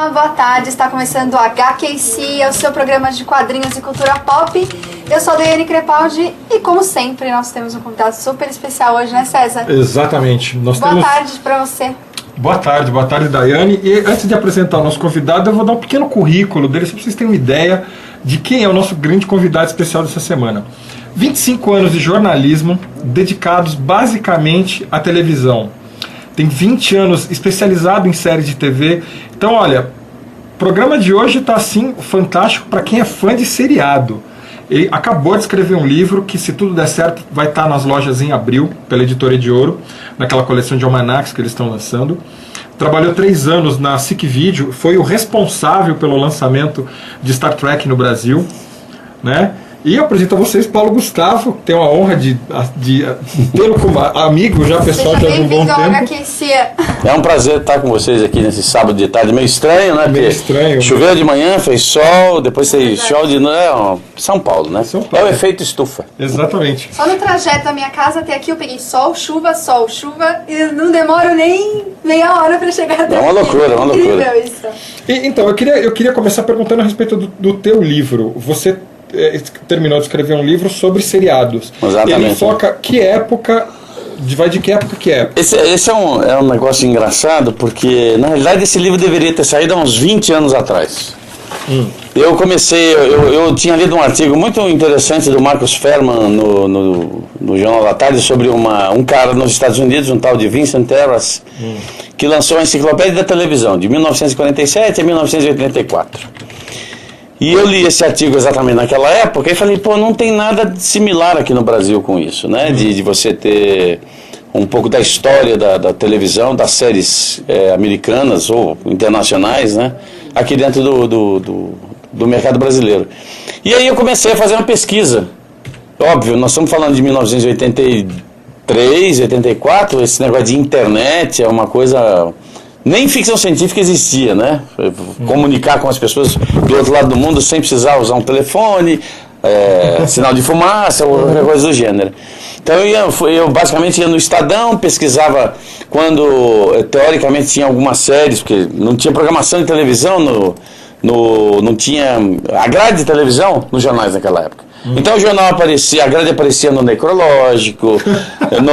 Boa tarde, está começando o HQC, é o seu programa de quadrinhos e cultura pop. Eu sou a Daiane Crepaldi e, como sempre, nós temos um convidado super especial hoje, né, César? Exatamente. Boa tarde para você. Boa tarde, Daiane. E antes de apresentar o nosso convidado, eu vou dar um pequeno currículo dele, só para vocês terem uma ideia de quem é o nosso grande convidado especial dessa semana. 25 anos de jornalismo, dedicados basicamente à televisão. Tem 20 anos especializado em séries de TV. Então, olha, o programa de hoje está assim fantástico para quem é fã de seriado. Ele acabou de escrever um livro que, se tudo der certo, vai estar nas lojas em abril, pela Editora de Ouro, naquela coleção de almanacs que eles estão lançando. Trabalhou 3 anos na SIC Video, foi o responsável pelo lançamento de Star Trek no Brasil, né? E eu apresento a vocês Paulo Gustavo, que tem a honra de tê-lo como amigo já pessoal de algum bom tempo. É um prazer estar com vocês aqui nesse sábado de tarde, meio estranho, né? Meio estranho. Choveu de manhã, fez sol, depois fez sol de noite. São Paulo, né? São Paulo. É o efeito estufa. Exatamente. Só no trajeto da minha casa até aqui eu peguei sol, chuva, e não demoro nem meia hora para chegar até aqui. É uma loucura, Incrível isso. E, então, eu queria começar perguntando a respeito do teu livro. Você terminou de escrever um livro sobre seriados. Exatamente. Ele foca que época, vai de que época que é? Esse é um negócio engraçado, porque na realidade esse livro deveria ter saído há uns 20 anos atrás. Eu comecei, eu tinha lido um artigo muito interessante do Marcus Fairman no Jornal da Tarde sobre um cara nos Estados Unidos, um tal de Vincent Terrace, que lançou a Enciclopédia da Televisão, de 1947 a 1984. E eu li esse artigo exatamente naquela época e falei, pô, não tem nada similar aqui no Brasil com isso, né? De você ter um pouco da história da televisão, das séries americanas ou internacionais, né? Aqui dentro do mercado brasileiro. E aí eu comecei a fazer uma pesquisa. Óbvio, nós estamos falando de 1983, 84, esse negócio de internet é uma coisa... Nem ficção científica existia, né? Comunicar com as pessoas do outro lado do mundo sem precisar usar um telefone, sinal de fumaça ou qualquer coisa do gênero. Então eu basicamente ia no Estadão, pesquisava quando teoricamente tinha algumas séries, porque não tinha programação de televisão, não tinha a grade de televisão nos jornais naquela época. Então o jornal aparecia, a grade aparecia no Necrológico, no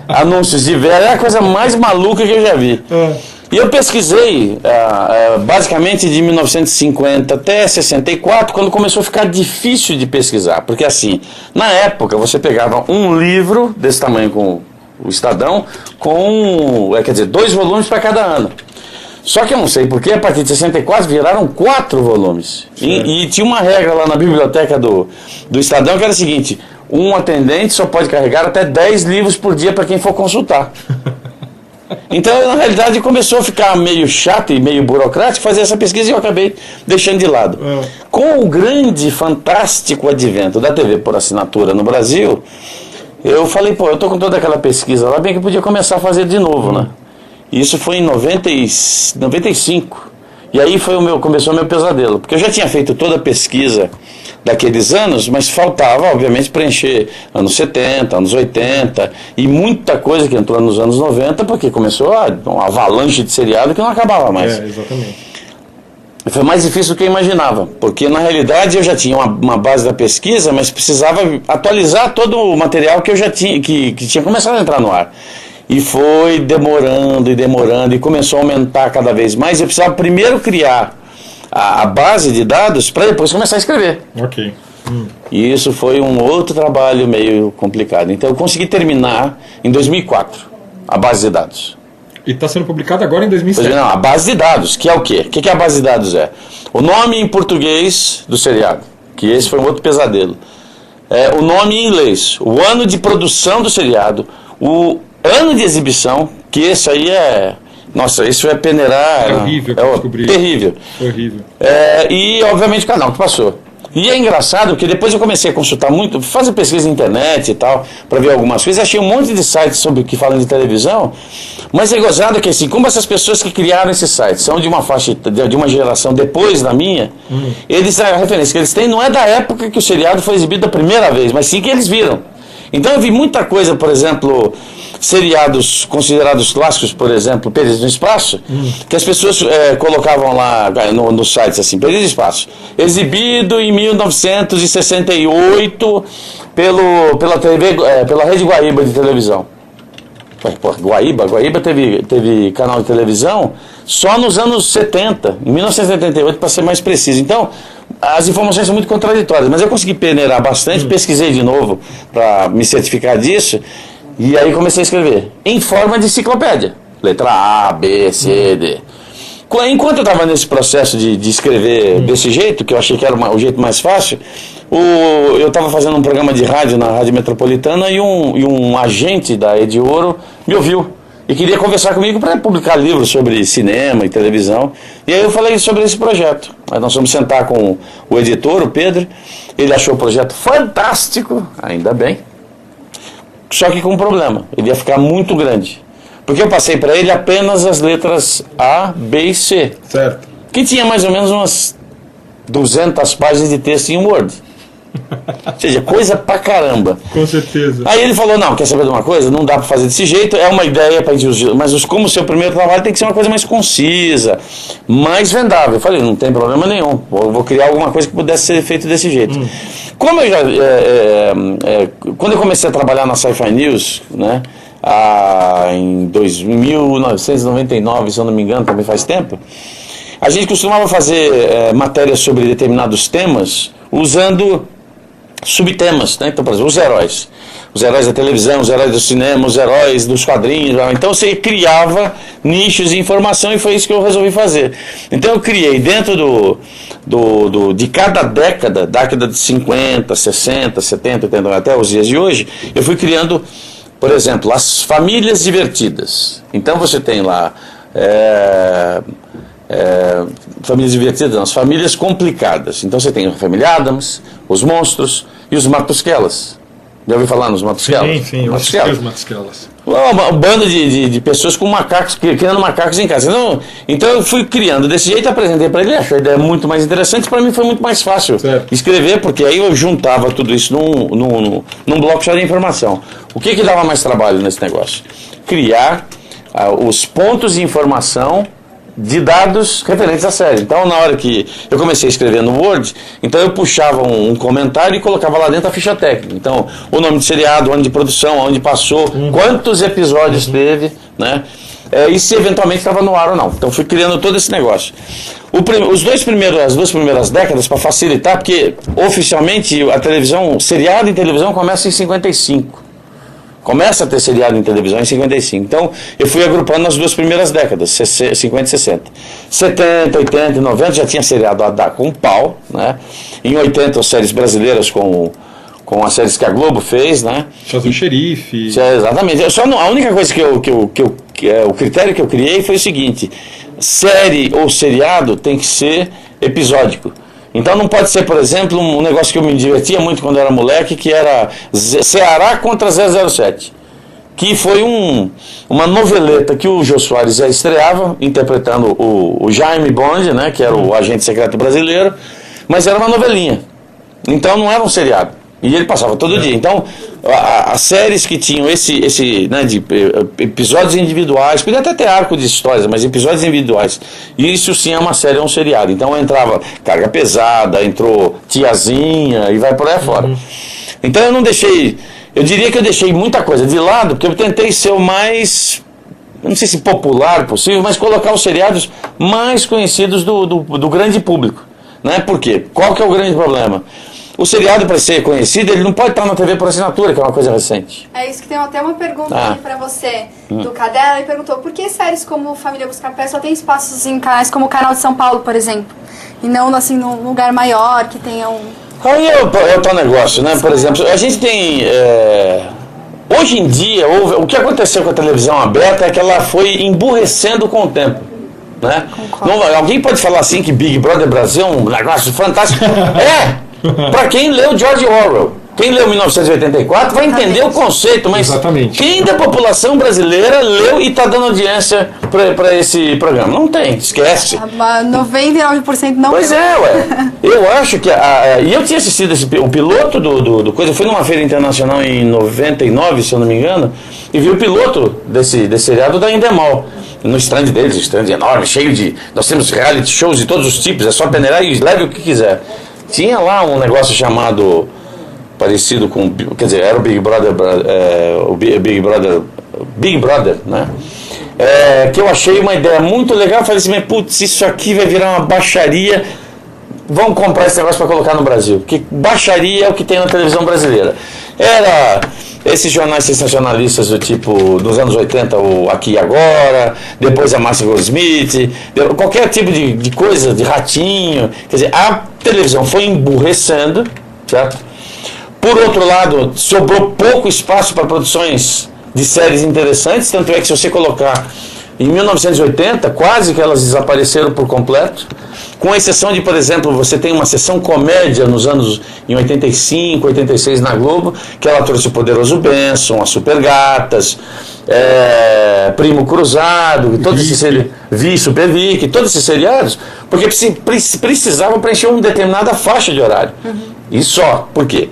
Anúncios de Velho, era a coisa mais maluca que eu já vi. E eu pesquisei basicamente de 1950 até 64, quando começou a ficar difícil de pesquisar, porque assim, na época você pegava um livro desse tamanho com o Estadão, com, 2 volumes para cada ano. Só que eu não sei porque, a partir de 64 viraram 4 volumes. E tinha uma regra lá na biblioteca do Estadão que era a seguinte: um atendente só pode carregar até 10 livros por dia para quem for consultar. Então, na realidade, começou a ficar meio chato e meio burocrático fazer essa pesquisa e eu acabei deixando de lado. Com o grande, fantástico advento da TV por assinatura no Brasil, eu falei, pô, eu estou com toda aquela pesquisa lá, bem que eu podia começar a fazer de novo, né? Isso foi em 95. E aí começou o meu pesadelo. Porque eu já tinha feito toda a pesquisa daqueles anos, mas faltava, obviamente, preencher anos 70, anos 80 e muita coisa que entrou nos anos 90, porque começou uma avalanche de seriado que não acabava mais. Exatamente. Foi mais difícil do que eu imaginava, porque na realidade eu já tinha uma base da pesquisa, mas precisava atualizar todo o material que eu já tinha, que tinha começado a entrar no ar. E foi demorando e começou a aumentar cada vez mais. Eu precisava primeiro criar a base de dados para depois começar a escrever. Ok. E isso foi um outro trabalho meio complicado. Então eu consegui terminar em 2004 a base de dados. E está sendo publicado agora em 2007. Não, a base de dados, que é o quê? O que a base de dados é? O nome em português do seriado, que esse foi um outro pesadelo. O nome em inglês, o ano de produção do seriado, o ano de exibição, que esse aí nossa, isso é peneirar. É horrível descobrir. Terrível. Horrível. E, obviamente, o canal que passou. E é engraçado que depois eu comecei a consultar muito, fazer pesquisa na internet e tal, para ver algumas coisas. Achei um monte de sites sobre o que falam de televisão, mas é gozado que, assim, como essas pessoas que criaram esses sites são de uma faixa, de uma geração depois da minha, a referência que eles têm não é da época que o seriado foi exibido a primeira vez, mas sim que eles viram. Então eu vi muita coisa, por exemplo, seriados considerados clássicos, por exemplo, Perdidos no Espaço, que as pessoas colocavam lá nos sites assim, Perdidos no Espaço, exibido em 1968 pela Rede Guaíba de televisão. Guaíba teve canal de televisão só nos anos 70, em 1978 para ser mais preciso. Então, as informações são muito contraditórias, mas eu consegui peneirar bastante, pesquisei de novo para me certificar disso, e aí comecei a escrever, em forma de enciclopédia, letra A, B, C, D. Enquanto eu estava nesse processo de escrever desse jeito, que eu achei que era o jeito mais fácil, eu estava fazendo um programa de rádio na Rádio Metropolitana e um agente da Ed Ouro me ouviu e queria conversar comigo para publicar livros sobre cinema e televisão. E aí eu falei sobre esse projeto. Aí nós fomos sentar com o editor, o Pedro. Ele achou o projeto fantástico, ainda bem. Só que com um problema, ele ia ficar muito grande. Porque eu passei para ele apenas as letras A, B e C. Certo. Que tinha mais ou menos umas 200 páginas de texto em Word. Ou seja, coisa pra caramba. Com certeza. Aí ele falou, não, quer saber de uma coisa? Não dá pra fazer desse jeito, é uma ideia pra gente, mas como o seu primeiro trabalho tem que ser uma coisa mais concisa, mais vendável. Eu falei, não tem problema nenhum, vou criar alguma coisa que pudesse ser feito desse jeito. Como eu já, quando eu comecei a trabalhar na Sci-Fi News, né, em 1999, se eu não me engano, também faz tempo, a gente costumava fazer matérias sobre determinados temas usando subtemas, né? Então, por exemplo, os heróis da televisão, os heróis do cinema, os heróis dos quadrinhos. Então você criava nichos de informação e foi isso que eu resolvi fazer. Então eu criei dentro de cada década de 50, 60, 70, 80, até os dias de hoje, eu fui criando, por exemplo, as famílias divertidas. Então você tem lá famílias divertidas, não, as famílias complicadas. Então você tem a família Addams, os monstros e os Matusquelas. Já ouviu falar nos Matusquelas? Sim, eu assisti os Matusquelas. Uma banda de pessoas com macacos, criando macacos em casa. Então eu fui criando desse jeito, apresentei para ele, achei a ideia muito mais interessante, para mim foi muito mais fácil escrever, porque aí eu juntava tudo isso num bloco só de informação. O que dava mais trabalho nesse negócio? Criar os pontos de informação de dados referentes à série. Então, na hora que eu comecei a escrever no Word, então eu puxava um comentário e colocava lá dentro a ficha técnica. Então, o nome do seriado, ano de produção, onde passou, quantos episódios teve, né? E se eventualmente estava no ar ou não. Então, fui criando todo esse negócio. As duas primeiras décadas, para facilitar, porque oficialmente a televisão, seriado em televisão começa em 55. Começa a ter seriado em televisão em 55. Então, eu fui agrupando nas duas primeiras décadas, 50 e 60. 70, 80 e 90 já tinha seriado a dar com pau, né? Em 80, as séries brasileiras com as séries que a Globo fez, né? Fazer o Xerife. Exatamente. A única coisa o critério que eu criei foi o seguinte: série ou seriado tem que ser episódico. Então não pode ser, por exemplo, um negócio que eu me divertia muito quando eu era moleque, que era Ceará contra 007, que foi uma noveleta que o Jô Soares já estreava, interpretando o Jaime Bond, né, que era o agente secreto brasileiro, mas era uma novelinha, então não era um seriado. E ele passava todo dia. Então, as séries que tinham esse né, de episódios individuais, podia até ter arco de histórias, mas episódios individuais, isso sim é uma série, é um seriado. Então entrava Carga Pesada, entrou Tiazinha e vai por aí fora. Então eu diria que eu deixei muita coisa de lado, porque eu tentei ser o mais, não sei se popular possível, mas colocar os seriados mais conhecidos do grande público. Né? Por quê? Qual que é o grande problema? O seriado, para ser conhecido, ele não pode estar na TV por assinatura, que é uma coisa recente. É isso que tem até uma pergunta aqui pra você, do Cadela. Ele perguntou, por que séries como Família Buscapé só tem espaços em canais como o Canal de São Paulo, por exemplo? E não, assim, num lugar maior, que tenha um... Aí é o tal negócio, né? Por exemplo, a gente tem... Hoje em dia, o que aconteceu com a televisão aberta é que ela foi emburrecendo com o tempo. Né? Alguém pode falar assim que Big Brother Brasil é um negócio fantástico? Para quem leu George Orwell. Quem leu 1984 vai entender o conceito, mas Exatamente. quem da população brasileira leu e está dando audiência para esse programa? Não tem, esquece. 99% não. Pois é, ué. Eu acho que... E eu tinha assistido o piloto do coisa. Eu fui numa feira internacional em 99, se eu não me engano, e vi o piloto desse seriado da Endemol. No stand deles, stand enorme, cheio de... Nós temos reality shows de todos os tipos, é só peneirar e leve o que quiser. Tinha lá um negócio chamado... parecido com, quer dizer, era o Big Brother, Big Brother, né? Que eu achei uma ideia muito legal. Falei assim, mas putz, isso aqui vai virar uma baixaria. Vamos comprar esse negócio para colocar no Brasil, porque baixaria é o que tem na televisão brasileira. Era esses jornais sensacionalistas do tipo, dos anos 80, o Aqui e Agora, depois a Márcia Goldsmith, qualquer tipo de coisa, de ratinho. Quer dizer, a televisão foi emburrecendo, certo? Por outro lado, sobrou pouco espaço para produções de séries interessantes, tanto é que se você colocar em 1980, quase que elas desapareceram por completo, com exceção de, por exemplo, você tem uma sessão comédia nos anos, em 85, 86 na Globo, que ela trouxe o Poderoso Benson, as Supergatas, Primo Cruzado, todos esses Super Vic, todos esses seriados, porque precisavam preencher uma determinada faixa de horário. E só, por quê?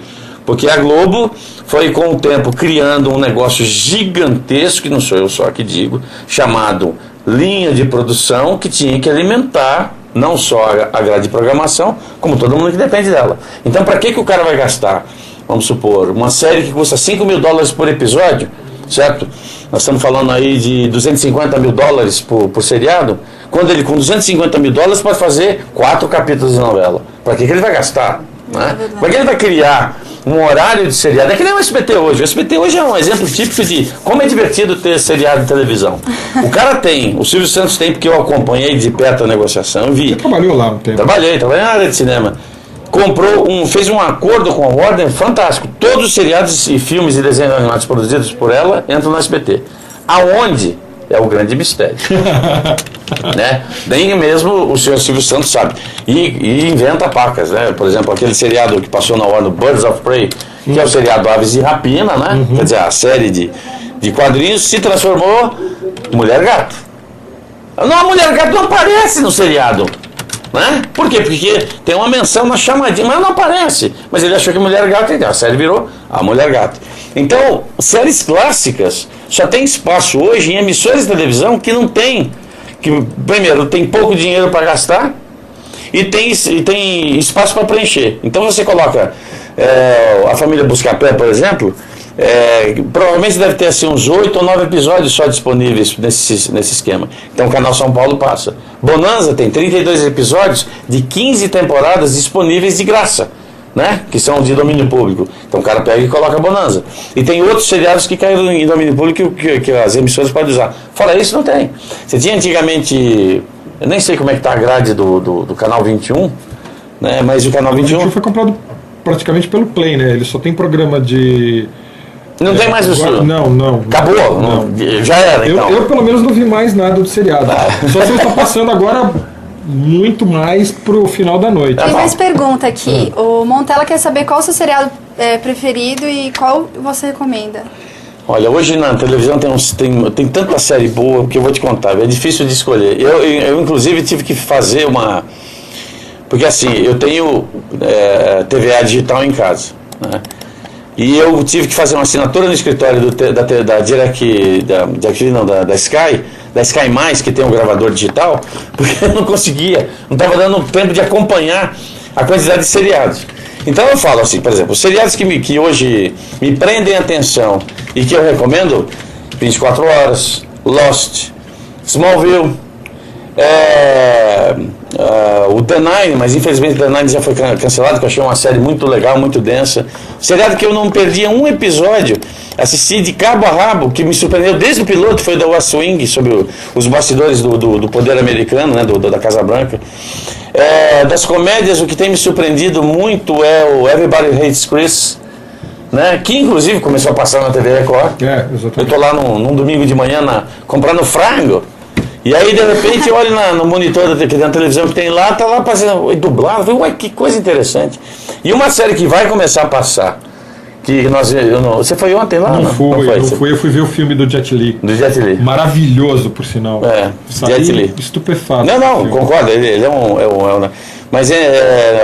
Porque a Globo foi com o tempo criando um negócio gigantesco, que não sou eu só que digo, chamado linha de produção, que tinha que alimentar não só a grade de programação, como todo mundo que depende dela. Então, para que o cara vai gastar, vamos supor, uma série que custa $5.000 por episódio, certo? Nós estamos falando aí de $250.000 por seriado, quando ele com $250.000 pode fazer 4 capítulos de novela. Para que ele vai gastar? Né? Para que ele vai criar um horário de seriado? É que nem o SBT hoje. O SBT hoje é um exemplo típico de como é divertido ter seriado de televisão. O cara tem, o Silvio Santos tem, porque eu acompanhei de perto a negociação, vi. Você trabalhou lá um tempo? Trabalhei na área de cinema. Fez um acordo com a Warner fantástico. Todos os seriados e filmes e desenhos animados produzidos por ela entram no SBT. Aonde? É o grande mistério. Né? Nem mesmo o senhor Silvio Santos sabe. E inventa pacas, né? Por exemplo, aquele seriado que passou na Warner, Birds of Prey, que é o seriado Aves de Rapina, né? Quer dizer, a série de quadrinhos se transformou em Mulher Gato. Não, a Mulher Gato não aparece no seriado. Né? Por quê? Porque tem uma menção na chamadinha, mas não aparece. Mas ele achou que Mulher Gato, então a série virou a Mulher Gato. Então, séries clássicas só tem espaço hoje em emissoras de televisão que não tem. Que, primeiro, tem pouco dinheiro para gastar e tem espaço para preencher. Então você coloca a família Buscapé, por exemplo, provavelmente deve ter assim, uns 8 ou 9 episódios só disponíveis nesse esquema. Então o Canal São Paulo passa. Bonanza tem 32 episódios de 15 temporadas disponíveis de graça, né? Que são de domínio público. Então o cara pega e coloca Bonanza. E tem outros seriados que caíram em domínio público que as emissoras podem usar. Fora isso, não tem. Você tinha antigamente, eu nem sei como é que está a grade do Canal 21, né? Mas o Canal 21 foi comprado praticamente pelo Play, né? Ele só tem programa de... Não tem mais isso? Não. Acabou? Não. Já era, então. Eu pelo menos não vi mais nada do seriado. Só se ele está passando agora muito mais pro final da noite. Tem mais pergunta aqui. O Montella quer saber qual o seu seriado preferido e qual você recomenda. Olha, hoje na televisão tem tanta série boa que eu vou te contar. É difícil de escolher. Eu inclusive tive que fazer uma... Porque assim, eu tenho TVA digital em casa, né? E eu tive que fazer uma assinatura no escritório da Sky+, que tem um gravador digital, porque eu não conseguia, não estava dando tempo de acompanhar a quantidade de seriados. Então eu falo assim, por exemplo, os seriados que hoje me prendem a atenção e que eu recomendo, 24 Horas, Lost, Smallville, o The Nine, mas infelizmente o The Nine já foi cancelado, que eu achei uma série muito legal, muito densa. Seriado que eu não perdia um episódio, assisti de cabo a rabo, que me surpreendeu desde o piloto, foi da West Wing, sobre os bastidores do poder americano, né, da Casa Branca. Das comédias, o que tem me surpreendido muito é o Everybody Hates Chris, né, que inclusive começou a passar na TV Record. Eu estou lá num domingo de manhã comprando frango. E aí, de repente, eu olho no monitor da televisão que tem lá, tá lá fazendo dublado. Ué, que coisa interessante. E uma série que vai começar a passar Você foi ontem lá? Não fui, eu fui ver o filme do Jet Li. Do Jet Li. Maravilhoso, por sinal. Jet Li. Estupefato. Não, concordo, ele é um mas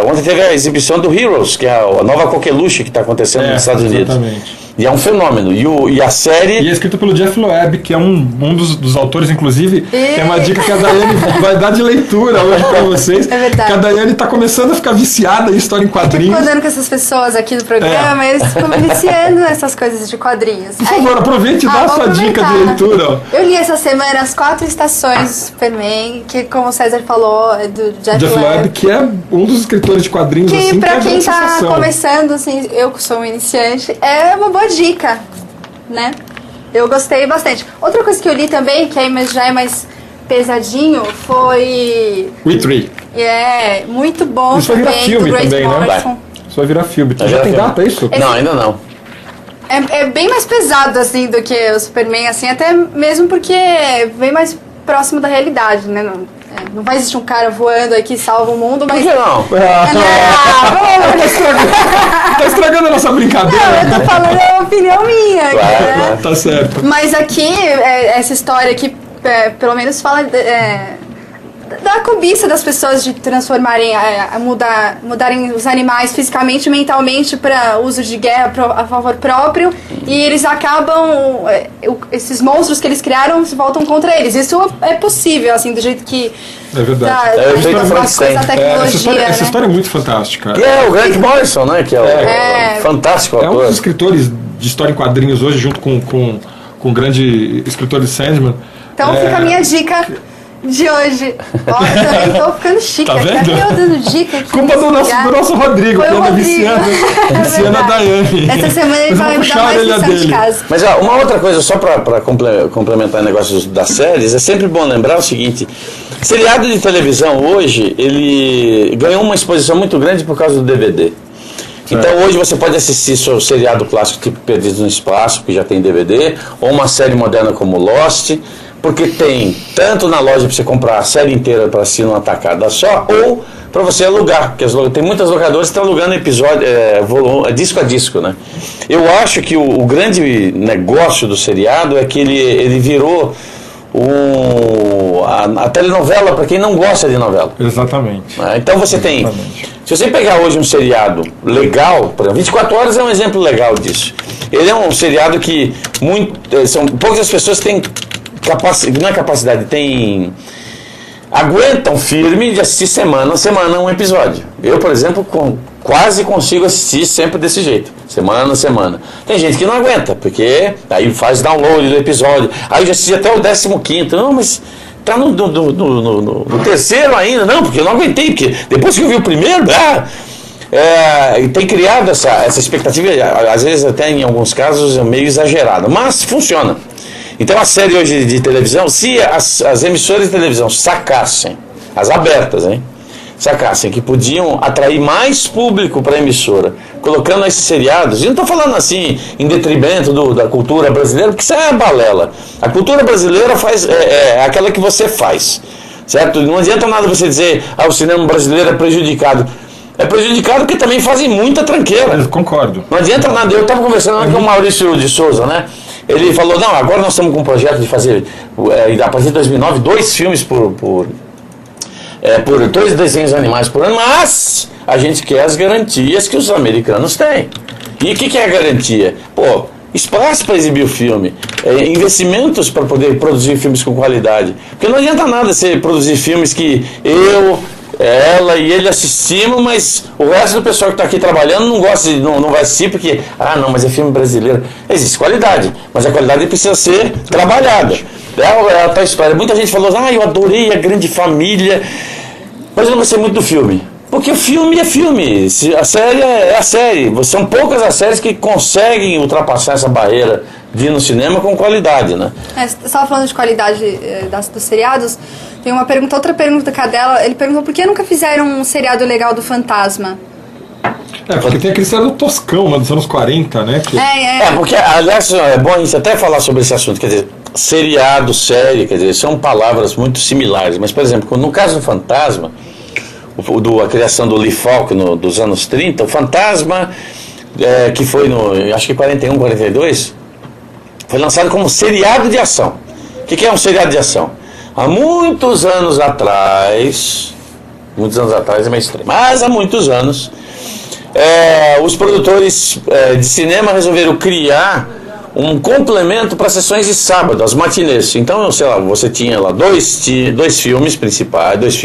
ontem teve a exibição do Heroes, que é a nova coqueluche que está acontecendo nos Estados Unidos. Exatamente. E é um fenômeno. E a série... E é escrito pelo Jeff Loeb, que é um dos autores, inclusive, que é uma dica que a Daiane vai dar de leitura hoje pra vocês. É verdade. Que a Daiane tá começando a ficar viciada em história em quadrinhos. Eu fico andando com essas pessoas aqui do programa, eles ficam viciando nessas coisas de quadrinhos. Por favor, aproveite e dá a sua dica de leitura. Eu li essa semana As 4 Estações do Superman, que, como o César falou, é do Jeff Loeb, que é um dos escritores de quadrinhos, que assim, pra que quem tá começando, assim, eu que sou um iniciante, é uma boa dica, né? Eu gostei bastante. Outra coisa que eu li também, que já é mais pesadinho, foi... We Three. Muito bom. Isso vai virar filme também, né? Isso vai virar filme. Já tem data, é isso? Não, ainda não. É bem mais pesado, assim, do que o Superman, assim, até mesmo porque é bem mais próximo da realidade, né? Não vai existir um cara voando aí que salva o mundo, mas... Por que não? Tá estragando a nossa brincadeira. Não, eu tô falando a opinião minha. Claro. Tá certo. Mas aqui, essa história aqui, pelo menos fala da cobiça das pessoas de transformarem, mudarem os animais fisicamente e mentalmente para uso de guerra a favor próprio, e eles acabam, esses monstros que eles criaram se voltam contra eles. Isso é possível, assim, do jeito que... É verdade. Essa história é muito fantástica. Que é o Grant Morrison, né? Que é o fantástico autor. É um dos escritores de história em quadrinhos hoje, junto com o grande escritor de Sandman. Então fica a minha dica de hoje. Ó, eu também tô ficando chique. Tá vendo? Eu dando dica aqui. Culpa do nosso Rodrigo, que anda viciando a Daiane. Essa semana ele vai me dar mais lição de casa. Mas uma outra coisa, só para complementar o negócio das séries, é sempre bom lembrar o seguinte: seriado de televisão hoje, ele ganhou uma exposição muito grande por causa do DVD. Então hoje você pode assistir seu seriado clássico tipo Perdidos no Espaço, que já tem DVD, ou uma série moderna como Lost, porque tem tanto na loja para você comprar a série inteira para assistir numa tacada só, ou para você alugar, porque tem muitas locadoras que estão alugando episódio, disco a disco, né? Eu acho que o grande negócio do seriado é que ele virou a telenovela para quem não gosta de novela. Exatamente. Então você tem... Se você pegar hoje um seriado legal, por exemplo, 24 Horas é um exemplo legal disso. Ele é um seriado que são poucas as pessoas que têm aguentam firme de assistir semana a semana um episódio. Eu, por exemplo, quase consigo assistir sempre desse jeito, semana a semana. Tem gente que não aguenta, porque aí faz download do episódio, aí eu já assisti até o 15º, não, mas tá no terceiro ainda, não, porque eu não aguentei, porque depois que eu vi o primeiro, tem criado essa expectativa, às vezes até em alguns casos é meio exagerada, mas funciona. Então a série hoje de televisão, se as emissoras de televisão sacassem, as abertas, sacassem que podiam atrair mais público para a emissora, colocando esses seriados, e não estou falando assim em detrimento da cultura brasileira, porque isso é balela. A cultura brasileira é aquela que você faz, certo? Não adianta nada você dizer, o cinema brasileiro é prejudicado. É prejudicado porque também fazem muita tranqueira. Eu concordo. Não adianta nada. Eu estava conversando com o Maurício de Souza, né? Ele falou, não, agora nós estamos com um projeto de fazer, a partir de 2009, 2 filmes por 2 desenhos animais por ano, mas a gente quer as garantias que os americanos têm. E o que é a garantia? Espaço para exibir o filme, investimentos para poder produzir filmes com qualidade. Porque não adianta nada você produzir filmes que ela e ele assistimos, mas o resto do pessoal que está aqui trabalhando não gosta, não vai assistir porque, não, mas é filme brasileiro. Existe qualidade, mas a qualidade precisa ser trabalhada. É a tal história. Muita gente falou, eu adorei A Grande Família, mas eu não gostei muito do filme. Porque o filme é filme, a série é a série. São poucas as séries que conseguem ultrapassar essa barreira de ir no cinema com qualidade, né? Você estava falando de qualidade dos seriados. Tem outra pergunta Cadela. Ele perguntou por que nunca fizeram um seriado legal do Fantasma? Porque tem aquele seriado toscão, dos anos 40, né? Porque, aliás, é bom a gente até falar sobre esse assunto. Quer dizer, seriado, série, quer dizer, são palavras muito similares. Mas, por exemplo, no caso do Fantasma, a criação do Lee Falk dos anos 30, o Fantasma que foi acho que 41, 42, foi lançado como seriado de ação. O que é um seriado de ação? Há muitos anos atrás é meio estranho, mas há muitos anos, os produtores de cinema resolveram criar um complemento para sessões de sábado, as matinês. Então, sei lá, você tinha lá dois filmes principais,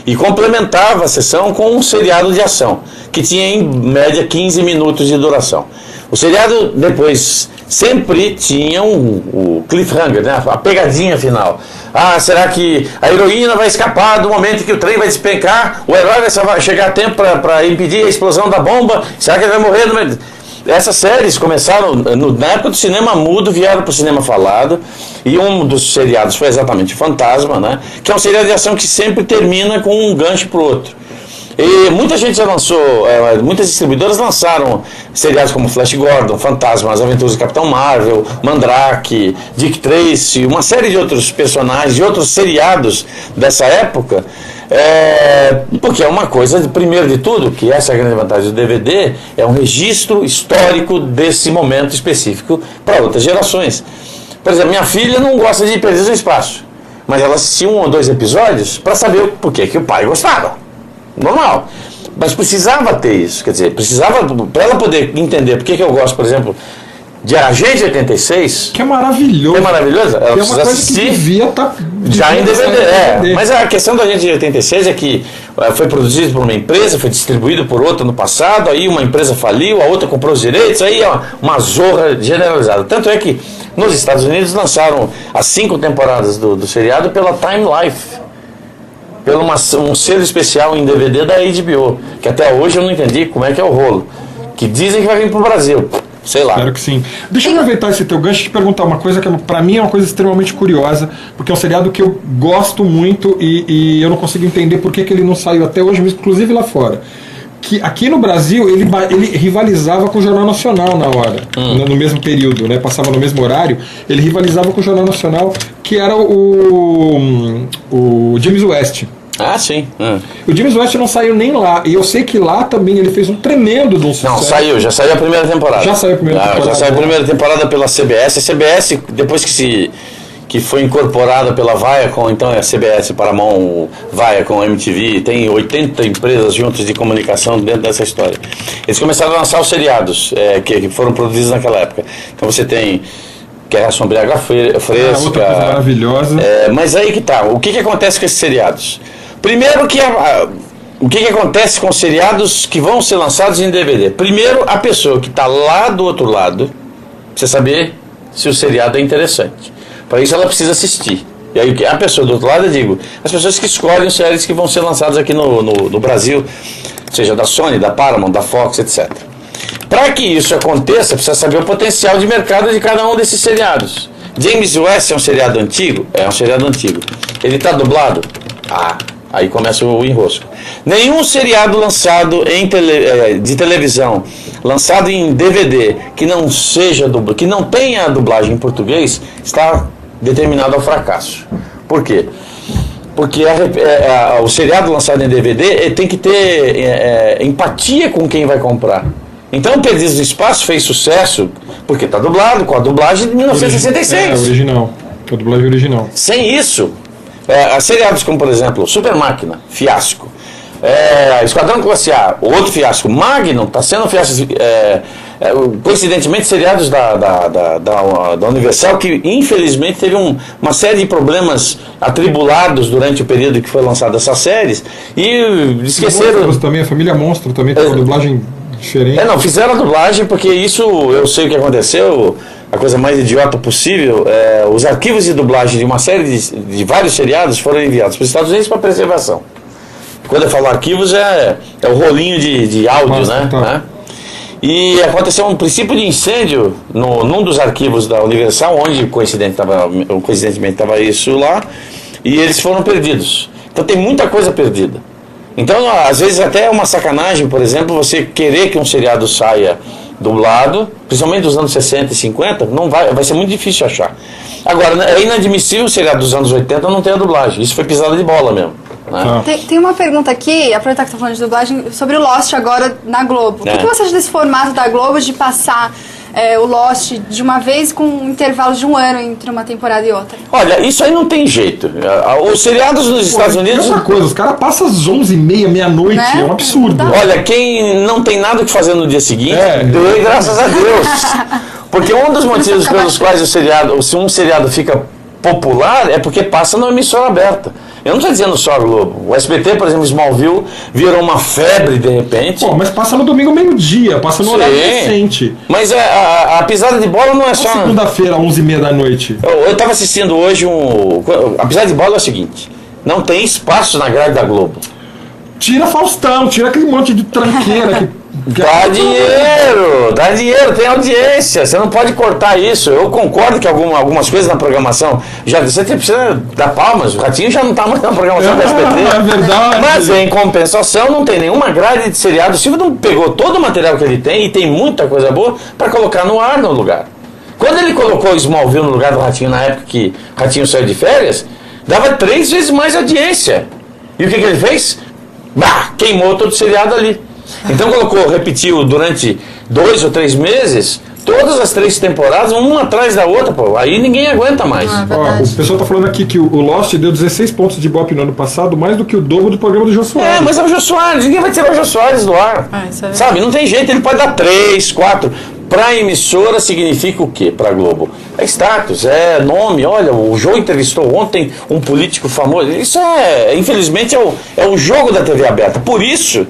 e complementava a sessão com um seriado de ação, que tinha em média 15 minutos de duração. O seriado depois sempre tinha o cliffhanger, né? A pegadinha final. Será que a heroína vai escapar do momento em que o trem vai despencar? O herói vai chegar a tempo para impedir a explosão da bomba? Será que ele vai morrer no meio? Essas séries começaram na época do cinema mudo, vieram para o cinema falado, e um dos seriados foi exatamente o Fantasma, né? Que é um seriado de ação que sempre termina com um gancho para o outro. E muita gente já lançou, muitas distribuidoras lançaram seriados como Flash Gordon, Fantasma, As Aventuras do Capitão Marvel, Mandrake, Dick Tracy, uma série de outros personagens, de outros seriados dessa época, porque é uma coisa, primeiro de tudo, que essa é a grande vantagem do DVD, é um registro histórico desse momento específico para outras gerações. Por exemplo, minha filha não gosta de Perdidos no Espaço, mas ela assistiu 1 ou 2 episódios para saber por que o pai gostava. Normal. Mas precisava ter isso, quer dizer, precisava, para ela poder entender por que eu gosto, por exemplo, de Agente 86. Que é maravilhoso. É maravilhoso. Ela precisa assistir. Que devia estar já em DVD. Mas a questão do Agente 86 é que foi produzido por uma empresa, foi distribuído por outra no passado, aí uma empresa faliu, a outra comprou os direitos, aí uma zorra generalizada. Tanto é que nos Estados Unidos lançaram as 5 temporadas do seriado pela Time Life, pelo um selo especial em DVD da HBO, que até hoje eu não entendi como é que é o rolo, que dizem que vai vir pro Brasil, sei lá. Espero que sim. Deixa eu aproveitar esse teu gancho e te perguntar uma coisa que pra mim é uma coisa extremamente curiosa, porque é um seriado que eu gosto muito e eu não consigo entender por que ele não saiu até hoje, mas inclusive lá fora. Que aqui no Brasil ele rivalizava com o Jornal Nacional na hora, no mesmo período, né? Passava no mesmo horário, ele rivalizava com o Jornal Nacional, que era o James West. Ah, sim. O James West não saiu nem lá, e eu sei que lá também ele fez um tremendo de um sucesso. Não, já saiu a primeira temporada. Já saiu a primeira temporada. Já saiu a primeira temporada pela CBS. A CBS, depois que foi incorporada pela Viacom, então é a CBS, Paramount, Viacom, MTV, tem 80 empresas juntas de comunicação dentro dessa história. Eles começaram a lançar os seriados que foram produzidos naquela época. Então você tem Guerra Sombria, Água Fresca. Outra coisa maravilhosa. Mas aí que tá, o que acontece com esses seriados? Primeiro o que acontece com os seriados que vão ser lançados em DVD? Primeiro, a pessoa que está lá do outro lado precisa saber se o seriado é interessante. Para isso ela precisa assistir. E aí a pessoa do outro lado, eu digo, as pessoas que escolhem as séries que vão ser lançadas aqui no Brasil, seja da Sony, da Paramount, da Fox, etc. Para que isso aconteça, precisa saber o potencial de mercado de cada um desses seriados. James West é um seriado antigo? É um seriado antigo. Ele está dublado? Aí começa o enrosco. Nenhum seriado lançado de televisão, lançado em DVD, que não tenha dublagem em português, está determinado ao fracasso. Por quê? Porque o seriado lançado em DVD tem que ter empatia com quem vai comprar. Então, Perdidos no Espaço fez sucesso porque está dublado, com a dublagem de 1966. Original. Com a dublagem original. Sem isso, seriados como, por exemplo, Super Máquina, fiasco. Esquadrão Classe A, outro fiasco. Magnum está sendo um fiasco. Coincidentemente, seriados da Universal, que infelizmente teve uma série de problemas atribulados durante o período que foi lançado essas séries, e esqueceram. Também, a Família Monstro também tem uma dublagem diferente. Não, fizeram a dublagem porque isso, eu sei o que aconteceu, a coisa mais idiota possível. Os arquivos de dublagem de uma série de vários seriados foram enviados para os Estados Unidos para preservação. Quando eu falo arquivos, é o rolinho de áudio, né? E aconteceu um princípio de incêndio num dos arquivos da Universal, onde coincidentemente estava isso lá, e eles foram perdidos. Então tem muita coisa perdida. Então, às vezes até é uma sacanagem, por exemplo, você querer que um seriado saia dublado, principalmente dos anos 60 e 50, vai ser muito difícil achar. Agora, é inadmissível o seriado dos anos 80 não ter a dublagem. Isso foi pisada de bola mesmo. Né? Tem uma pergunta aqui, aproveitar que tá falando de dublagem, sobre o Lost agora na Globo. O que você acha desse formato da Globo de passar o Lost de uma vez com um intervalo de um ano entre uma temporada e outra? Olha, isso aí não tem jeito. Os seriados nos Estados Unidos... Outra coisa, os caras passam às 11h30, meia-noite, Né? é um absurdo. Olha, quem não tem nada que fazer no dia seguinte, dê graças a Deus. Porque um dos motivos pelos quais se um seriado fica popular é porque passa numa emissora aberta. Eu não estou dizendo só a Globo. O SBT, por exemplo, Smallville, virou uma febre de repente. Pô, mas passa no domingo meio-dia, passa no horário decente. Mas a pisada de bola não é só... Segunda-feira, 11h30 da noite. Eu estava assistindo hoje a pisada de bola é o seguinte, não tem espaço na grade da Globo. Tira Faustão, tira aquele monte de tranqueira que... Dá dinheiro, tem audiência, você não pode cortar isso. Eu concordo que algumas coisas na programação, você precisa dar palmas, o Ratinho já não está mais na programação do SBT. É verdade. Mas em compensação não tem nenhuma grade de seriado. O Silvio não pegou todo o material que ele tem, e tem muita coisa boa, para colocar no ar no lugar. Quando ele colocou o Smallville no lugar do Ratinho, na época que o Ratinho saiu de férias, dava 3 vezes mais audiência. E o que ele fez? Queimou todo o seriado ali. Então repetiu durante 2 ou 3 meses todas as 3 temporadas, uma atrás da outra, pô. Aí ninguém aguenta mais. O pessoal tá falando aqui que o Lost deu 16 pontos de Ibope no ano passado, mais do que o dobro do programa do Jô Soares. Mas é o Jô Soares, ninguém vai tirar o Jô Soares do ar. Sabe, não tem jeito, ele pode dar 3, 4. Pra emissora significa o quê pra Globo? É status, é nome. Olha, o Jô entrevistou ontem um político famoso. Isso infelizmente, é o jogo da TV aberta. Por isso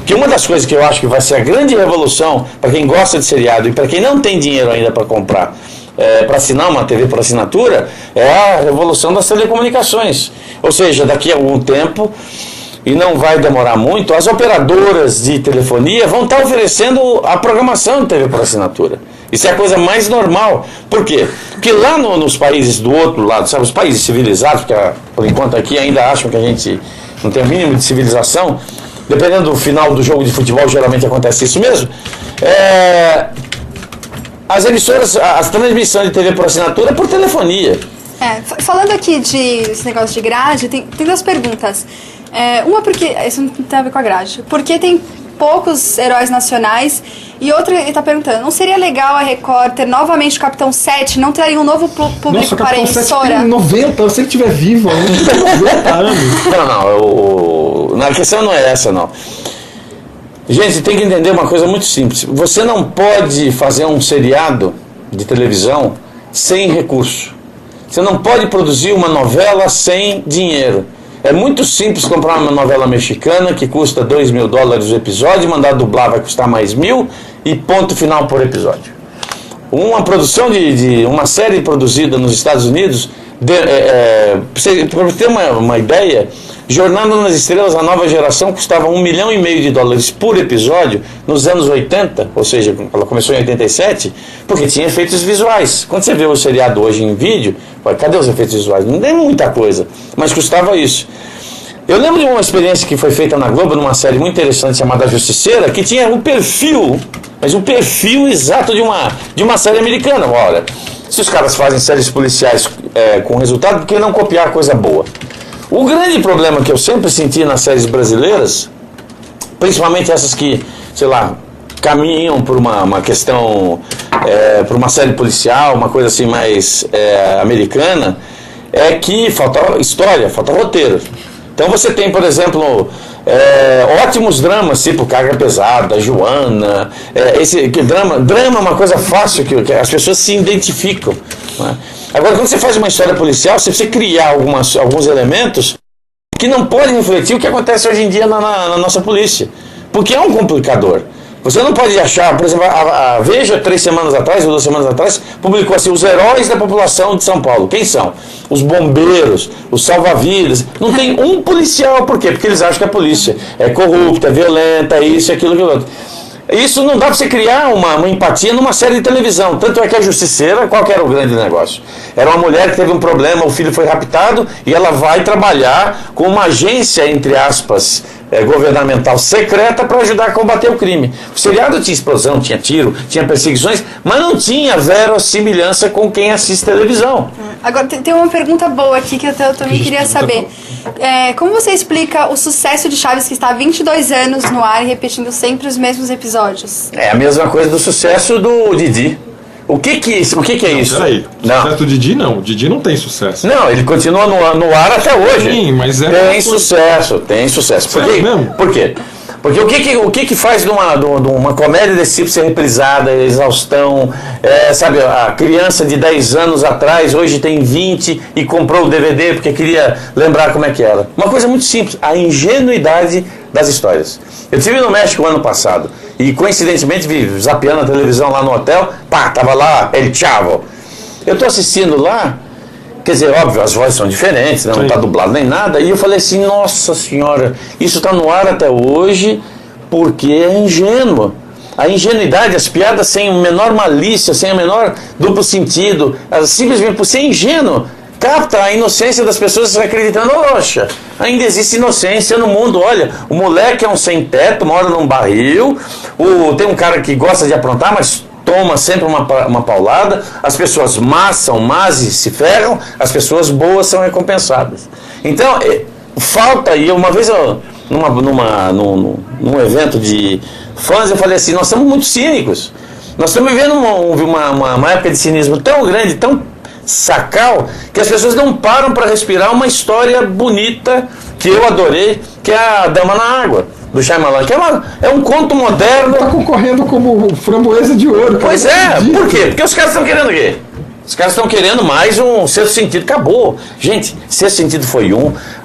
que uma das coisas que eu acho que vai ser a grande revolução para quem gosta de seriado e para quem não tem dinheiro ainda para comprar, para assinar uma TV por assinatura, é a revolução das telecomunicações. Ou seja, daqui a algum tempo, e não vai demorar muito, as operadoras de telefonia vão estar oferecendo a programação de TV por assinatura. Isso é a coisa mais normal. Por quê? Porque lá nos países do outro lado, sabe, os países civilizados, porque por enquanto aqui ainda acham que a gente não tem o mínimo de civilização, dependendo do final do jogo de futebol, geralmente acontece isso mesmo. As emissoras, as transmissões de TV por assinatura é por telefonia. Falando aqui desse negócio de grade, tem 2 perguntas. Uma, porque isso não tem a ver com a grade. Porque tem poucos heróis nacionais. E outra, ele tá perguntando, não seria legal a Record ter novamente o Capitão 7? Não traria um novo público Nossa, para a emissora? Tem 90, se ele estiver vivo, ele tem 90 anos. Não, a questão não é essa, não. Gente, tem que entender uma coisa muito simples. Você não pode fazer um seriado de televisão sem recurso. Você não pode produzir uma novela sem dinheiro. É muito simples comprar uma novela mexicana que custa $2.000 o episódio, mandar dublar vai custar mais 1.000 e ponto final por episódio. Uma produção de uma série produzida nos Estados Unidos, para ter uma ideia, Jornada nas Estrelas, a nova geração, custava $1,5 milhão por episódio nos anos 80, ou seja, ela começou em 87, porque tinha efeitos visuais. Quando você vê o seriado hoje em vídeo, cadê os efeitos visuais? Não tem muita coisa, mas custava isso. Eu lembro de uma experiência que foi feita na Globo, numa série muito interessante chamada Justiceira, que tinha um perfil, mas um perfil exato de uma série americana. Olha, se os caras fazem séries policiais com resultado, por que não copiar coisa boa? O grande problema que eu sempre senti nas séries brasileiras, principalmente essas que, sei lá, caminham por uma questão, por uma série policial, uma coisa assim mais americana, é que falta história, falta roteiro. Então você tem, por exemplo, ótimos dramas, tipo Carga Pesada, Joana, drama é uma coisa fácil, que as pessoas se identificam, né? Agora, quando você faz uma história policial, você precisa criar alguns elementos que não podem refletir o que acontece hoje em dia na nossa polícia, porque é um complicador. Você não pode achar, por exemplo, a Veja, 3 semanas atrás, ou 2 semanas atrás, publicou assim, os heróis da população de São Paulo. Quem são? Os bombeiros, os salva-vidas. Não tem um policial. Por quê? Porque eles acham que a polícia é corrupta, é violenta, é isso, aquilo, aquilo outro. Isso não dá para você criar uma empatia numa série de televisão. Tanto é que a Justiceira, qual que era o grande negócio? Era uma mulher que teve um problema, o filho foi raptado, e ela vai trabalhar com uma agência, entre aspas, governamental secreta para ajudar a combater o crime. O seriado tinha explosão, tinha tiro, tinha perseguições, mas não tinha verossimilhança com quem assiste televisão. Agora, tem uma pergunta boa aqui que eu também queria saber. Como você explica o sucesso de Chaves, que está há 22 anos no ar e repetindo sempre os mesmos episódios? É a mesma coisa do sucesso do Didi. O que é isso? Peraí, sucesso do Didi não. O Didi não tem sucesso. Não, ele continua no ar até hoje. Sim, mas tem sucesso. Por quê? Mesmo? Por quê? Porque o que faz de uma comédia desse tipo ser reprisada, exaustão, sabe, a criança de 10 anos atrás, hoje tem 20 e comprou o DVD porque queria lembrar como é que era. Uma coisa muito simples, a ingenuidade das histórias. Eu estive no México ano passado e coincidentemente vi zapeando a televisão lá no hotel, tava lá El Chavo. Eu tô assistindo lá, quer dizer, óbvio, as vozes são diferentes, não está dublado nem nada. E eu falei assim, nossa senhora, isso está no ar até hoje porque é ingênuo. A ingenuidade, as piadas sem a menor malícia, sem o menor duplo sentido, simplesmente por ser ingênuo, capta a inocência das pessoas acreditando, oxa, ainda existe inocência no mundo. Olha, o moleque é um sem-teto, mora num barril, tem um cara que gosta de aprontar, mas toma sempre uma paulada, as pessoas más são más e se ferram, as pessoas boas são recompensadas. Então, falta aí, uma vez num evento de fãs, eu falei assim, nós estamos muito cínicos, nós estamos vivendo uma época de cinismo tão grande, tão sacal, que as pessoas não param para respirar uma história bonita, que eu adorei, que é a Dama na Água, do Shyamalan, que é um conto moderno. Tá concorrendo como framboesa de ouro. Pois é, por quê? Porque os caras estão querendo o quê? Os caras estão querendo mais um Sexto Sentido. Acabou. Gente, Sexto Sentido foi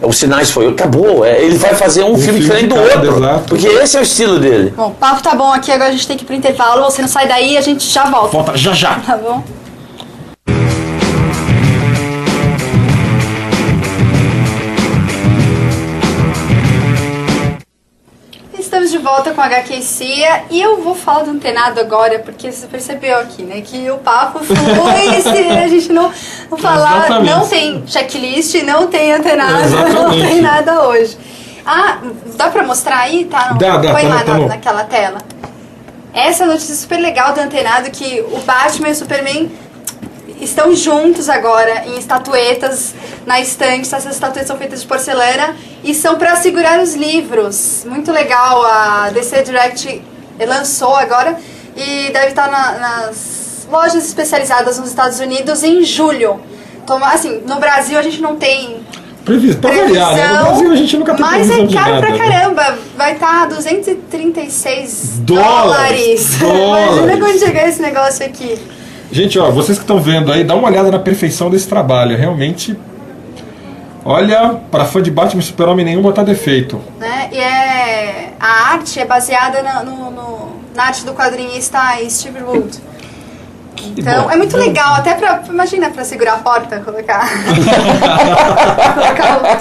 Os Sinais foi acabou. Ele vai fazer um filme diferente do outro. Exato. Porque esse é o estilo dele. Bom, o papo tá bom aqui, agora a gente tem que ir pro intervalo. Você não sai daí, a gente já volta. Volta já. Tá bom? Estamos de volta com a HQ Cia e eu vou falar do Antenado agora, porque você percebeu aqui, né, que o papo flui, se a gente não falar, exatamente. Não tem checklist, não tem Antenado, exatamente. Não tem nada hoje. Dá pra mostrar aí? Tá? Põe lá naquela tela. Essa notícia super legal do Antenado, que o Batman e o Superman estão juntos agora em estatuetas na estante. Essas estatuetas são feitas de porcelana e são para segurar os livros. Muito legal, a DC Direct lançou agora e deve estar nas lojas especializadas nos Estados Unidos em julho. Então, assim, no Brasil a gente não tem previsão, variar, né? No Brasil a gente nunca tem mas previsão é caro de nada, pra caramba, né? Vai estar $236. Imagina quando chegar esse negócio aqui. Gente, ó, vocês que estão vendo aí, dá uma olhada na perfeição desse trabalho. Realmente, olha, para fã de Batman e Super-Homem nenhum botar defeito. Né? E a arte é baseada na arte do quadrinista Steve Wood. Então, bom, é muito legal, até imagina, pra segurar a porta, colocar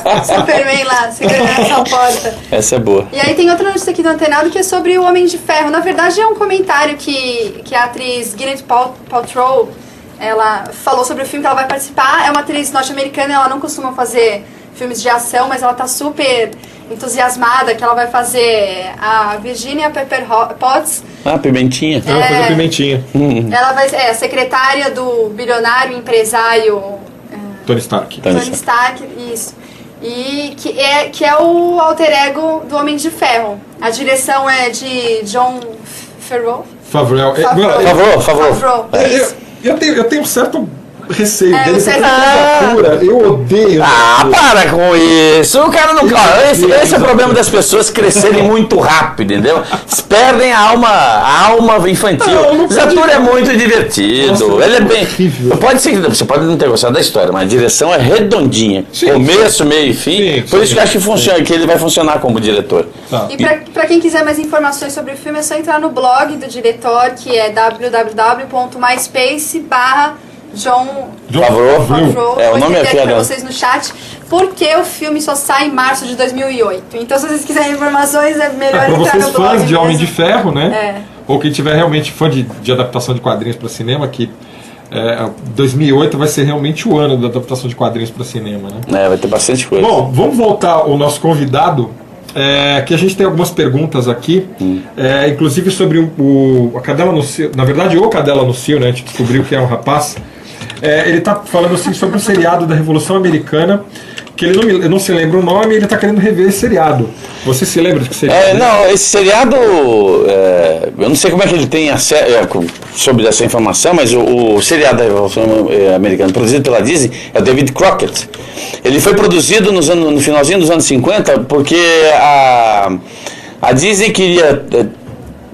o Superman lá, segurando essa porta. Essa é boa. E aí tem outra notícia aqui do Antenado que é sobre o Homem de Ferro. Na verdade é um comentário que a atriz Gwyneth Paltrow, ela falou sobre o filme que ela vai participar. É uma atriz norte-americana, ela não costuma fazer filmes de ação, mas ela tá super entusiasmada que ela vai fazer a Virginia Pepper Potts. Pimentinha. Ela vai fazer Pimentinha. Ela vai ser secretária do bilionário empresário Tony Stark. Tony Stark, isso. E que é o alter ego do Homem de Ferro. A direção é de Jon Favreau. Favreau. Eu tenho um certo receio dele, eu odeio. Para com isso. O cara não. Esse é o problema das pessoas crescerem muito rápido, entendeu? Eles perdem a alma infantil. Zatura é muito divertido. Nossa, ele é bem. Você pode não ter gostado da história, mas a direção é redondinha. Sim, começo, meio e fim. Por isso que eu acho que ele vai funcionar como diretor. Tá. E pra quem quiser mais informações sobre o filme, é só entrar no blog do diretor, que é www.myspace/Jon Favreau. O nome é aqui para vocês no chat, porque o filme só sai em março de 2008. Então, se vocês quiserem informações, é melhor entrar no blog. Para vocês fãs de Homem de Ferro, né? Ou quem tiver realmente fã de adaptação de quadrinhos para cinema, que 2008 vai ser realmente o ano da adaptação de quadrinhos para cinema, né? Vai ter bastante coisa. Bom, vamos voltar ao nosso convidado. Que a gente tem algumas perguntas aqui, inclusive sobre a Cadela no Cio. Na verdade, o Cadela no Cio, né? A gente descobriu que é um rapaz. Ele está falando assim, sobre um seriado da Revolução Americana que ele não se lembra o nome e ele está querendo rever esse seriado. Você se lembra do que seriado? Não, esse seriado, eu não sei como é que ele tem sobre essa informação, mas o seriado da Revolução Americana, produzido pela Disney, é o David Crockett. Ele foi produzido no finalzinho dos anos 50, porque a Disney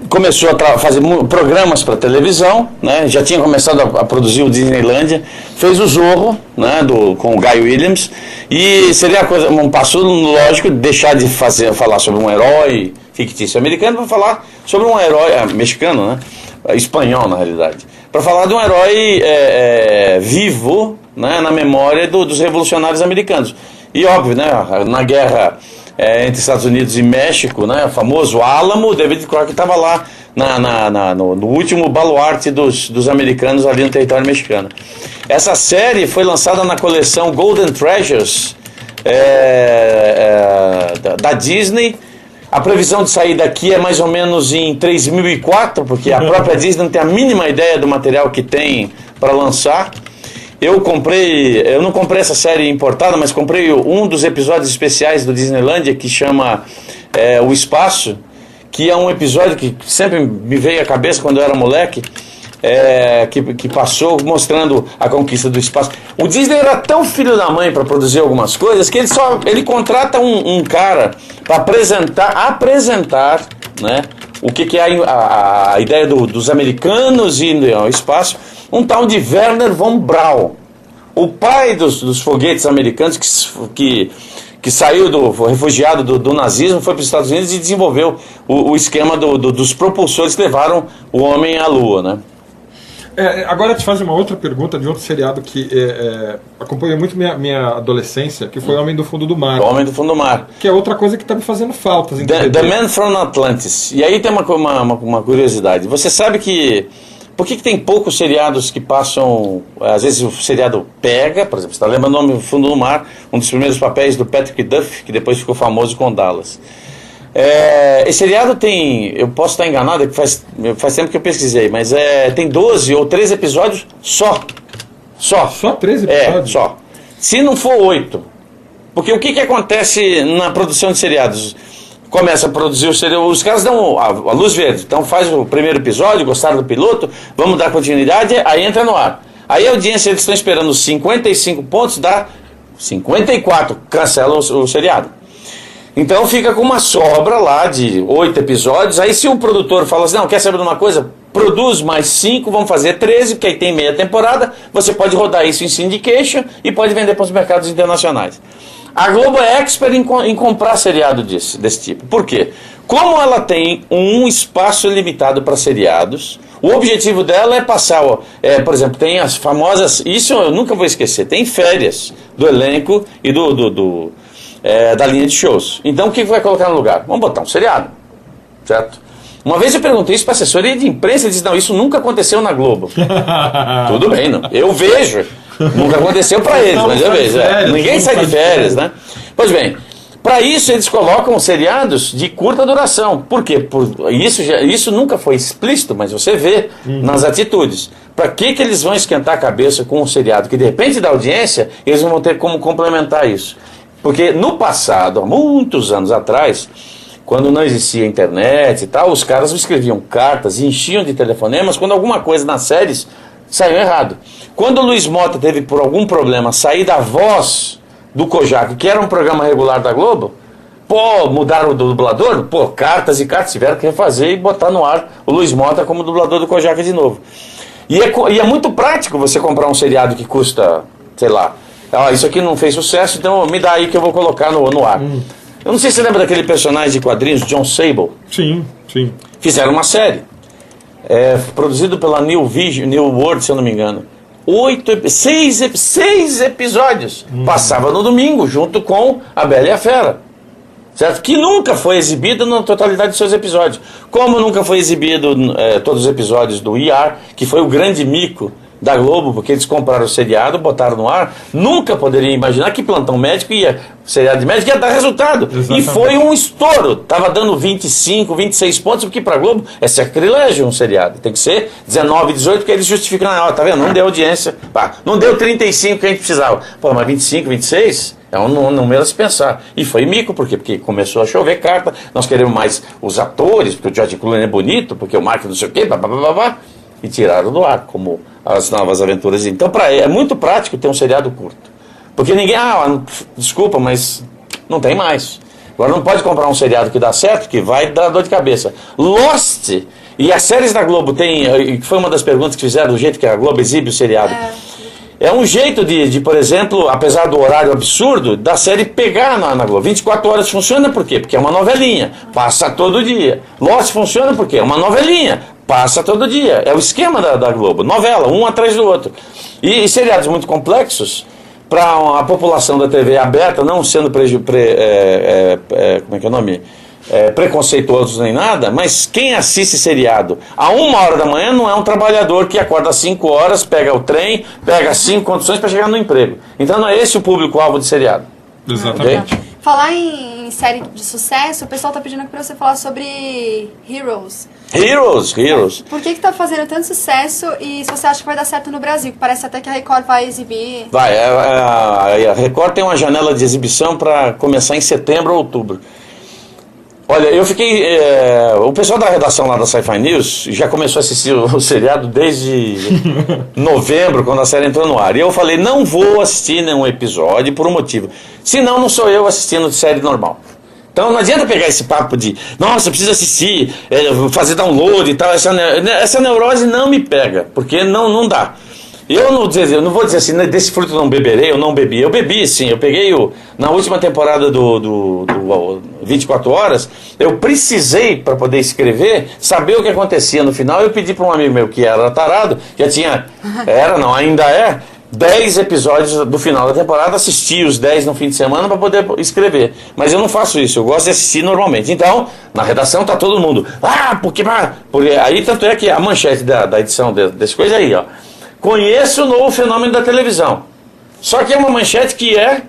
começou a fazer programas para televisão, né? Já tinha começado a produzir o Disneylândia, fez o Zorro, né? Com o Guy Williams, e seria um passo lógico deixar de falar sobre um herói fictício americano para falar sobre um herói mexicano, né? Espanhol na realidade, para falar de um herói vivo, né? Na memória dos revolucionários americanos. E óbvio, né? Na guerra entre Estados Unidos e México, né, o famoso Álamo, David Crockett estava lá no último baluarte dos americanos ali no território mexicano. Essa série foi lançada na coleção Golden Treasures da Disney. A previsão de sair daqui é mais ou menos em 3004, porque a própria Disney não tem a mínima ideia do material que tem para lançar. Eu não comprei essa série importada, mas comprei um dos episódios especiais do Disneylândia, que chama O Espaço, que é um episódio que sempre me veio à cabeça quando eu era moleque, que passou mostrando a conquista do espaço. O Disney era tão filho da mãe para produzir algumas coisas que ele contrata um cara para apresentar, né, o que é a ideia dos americanos indo ao espaço. Um tal de Werner von Braun, o pai dos foguetes americanos que saiu refugiado do nazismo, foi para os Estados Unidos e desenvolveu o esquema dos propulsores que levaram o homem à Lua, né? Agora eu te faço uma outra pergunta de outro seriado que acompanhou muito minha adolescência, que foi Homem do Fundo do Mar. O Homem do Fundo do Mar. Que é outra coisa que está me fazendo falta. The Man from Atlantis. E aí tem uma curiosidade. Você sabe que... Por que tem poucos seriados que passam... Às vezes o seriado pega, por exemplo, você está lembrando o Homem do Fundo do Mar, um dos primeiros papéis do Patrick Duffy, que depois ficou famoso com Dallas. Esse seriado tem... Eu posso estar enganado, faz tempo que eu pesquisei, mas tem 12 ou 13 episódios só. Só 13 episódios? Só. Se não for 8. Porque o que acontece na produção de seriados? Começa a produzir os caras dão a luz verde, então faz o primeiro episódio, gostaram do piloto, vamos dar continuidade, aí entra no ar. Aí a audiência, eles estão esperando os 55 pontos, dá 54, cancela o seriado. Então fica com uma sobra lá de 8 episódios, aí se o produtor fala assim, não, quer saber de uma coisa? Produz mais 5, vamos fazer 13, porque aí tem meia temporada, você pode rodar isso em syndication e pode vender para os mercados internacionais. A Globo é expert em comprar seriado desse tipo. Por quê? Como ela tem um espaço limitado para seriados, o objetivo dela é passar, por exemplo, tem as famosas, isso eu nunca vou esquecer, tem férias do elenco e da linha de shows. Então o que vai colocar no lugar? Vamos botar um seriado, certo? Uma vez eu perguntei isso para a assessoria de imprensa e disse, não, isso nunca aconteceu na Globo. Tudo bem, não? Eu vejo. Nunca aconteceu para eles, mas eu vejo. Ninguém sai de férias, né? Pois bem, para isso eles colocam seriados de curta duração. Por quê? Isso nunca foi explícito, mas você vê nas atitudes. Para que eles vão esquentar a cabeça com um seriado que de repente dá audiência, eles não vão ter como complementar isso. Porque no passado, há muitos anos atrás, quando não existia internet e tal, os caras escreviam cartas e enchiam de telefonemas quando alguma coisa nas séries saiu errado. Quando o Luiz Mota teve por algum problema sair da voz do Kojak, que era um programa regular da Globo, mudaram o dublador, cartas e cartas, tiveram que refazer e botar no ar o Luiz Mota como dublador do Kojak de novo. E é muito prático você comprar um seriado que custa, sei lá, isso aqui não fez sucesso, então me dá aí que eu vou colocar no ar. Eu não sei se você lembra daquele personagem de quadrinhos, John Sable. Sim. Fizeram uma série. Produzido pela New World, se eu não me engano. 6 episódios. Passava no domingo, junto com A Bela e a Fera. Certo? Que nunca foi exibido na totalidade de seus episódios. Como nunca foi exibido todos os episódios do ER, que foi o grande mico da Globo, porque eles compraram o seriado, botaram no ar, nunca poderiam imaginar que Plantão Médico seriado de médico ia dar resultado. Exatamente. E foi um estouro. Tava dando 25, 26 pontos, porque pra Globo é sacrilégio um seriado. Tem que ser 19, 18, porque eles justificam, tá vendo? Não deu audiência. Não deu 35 que a gente precisava. Mas 25, 26... É um número a se pensar. E foi mico, por quê? Porque começou a chover carta, nós queremos mais os atores, porque o George Clooney é bonito, porque o Mark não sei o quê, e tiraram do ar, como as novas aventuras. Então, é muito prático ter um seriado curto. Porque ninguém, desculpa, mas não tem mais. Agora não pode comprar um seriado que dá certo, que vai dar dor de cabeça. Lost, e as séries da Globo tem, que foi uma das perguntas que fizeram, do jeito que a Globo exibe o seriado. É um jeito de, por exemplo, apesar do horário absurdo, da série pegar na Globo. 24 horas funciona por quê? Porque é uma novelinha, passa todo dia. Lost funciona por quê? É uma novelinha, passa todo dia. É o esquema da Globo, novela, um atrás do outro. E seriados muito complexos, para a população da TV aberta, não sendo como é que é o nome? Preconceituosos nem nada, mas quem assiste seriado a 1h da manhã não é um trabalhador que acorda às 5 horas, pega o trem, pega 5 condições para chegar no emprego. Então não é esse o público-alvo de seriado. Exatamente. Falar em série de sucesso, o pessoal tá pedindo para você falar sobre Heroes. Heroes. Por que tá fazendo tanto sucesso e se você acha que vai dar certo no Brasil? Que parece até que a Record vai exibir. Vai, a Record tem uma janela de exibição para começar em setembro ou outubro. Olha, eu fiquei... o pessoal da redação lá da Sci-Fi News já começou a assistir o seriado desde novembro, quando a série entrou no ar. E eu falei, não vou assistir nenhum episódio por um motivo. Senão não sou eu assistindo série normal. Então não adianta pegar esse papo de, nossa, precisa assistir, fazer download e tal. Essa neurose não me pega, porque não dá. Eu não vou dizer assim, desse fruto não beberei, eu não bebi. Eu bebi, sim. Eu peguei na última temporada do 24 Horas, eu precisei, para poder escrever, saber o que acontecia no final. Eu pedi para um amigo meu que era tarado, já tinha, ainda é, 10 episódios do final da temporada, assisti os 10 no fim de semana para poder escrever. Mas eu não faço isso, eu gosto de assistir normalmente. Então, na redação tá todo mundo, porque aí tanto é que a manchete da edição desse coisa aí, ó. Conheço o novo fenômeno da televisão. Só que é uma manchete que é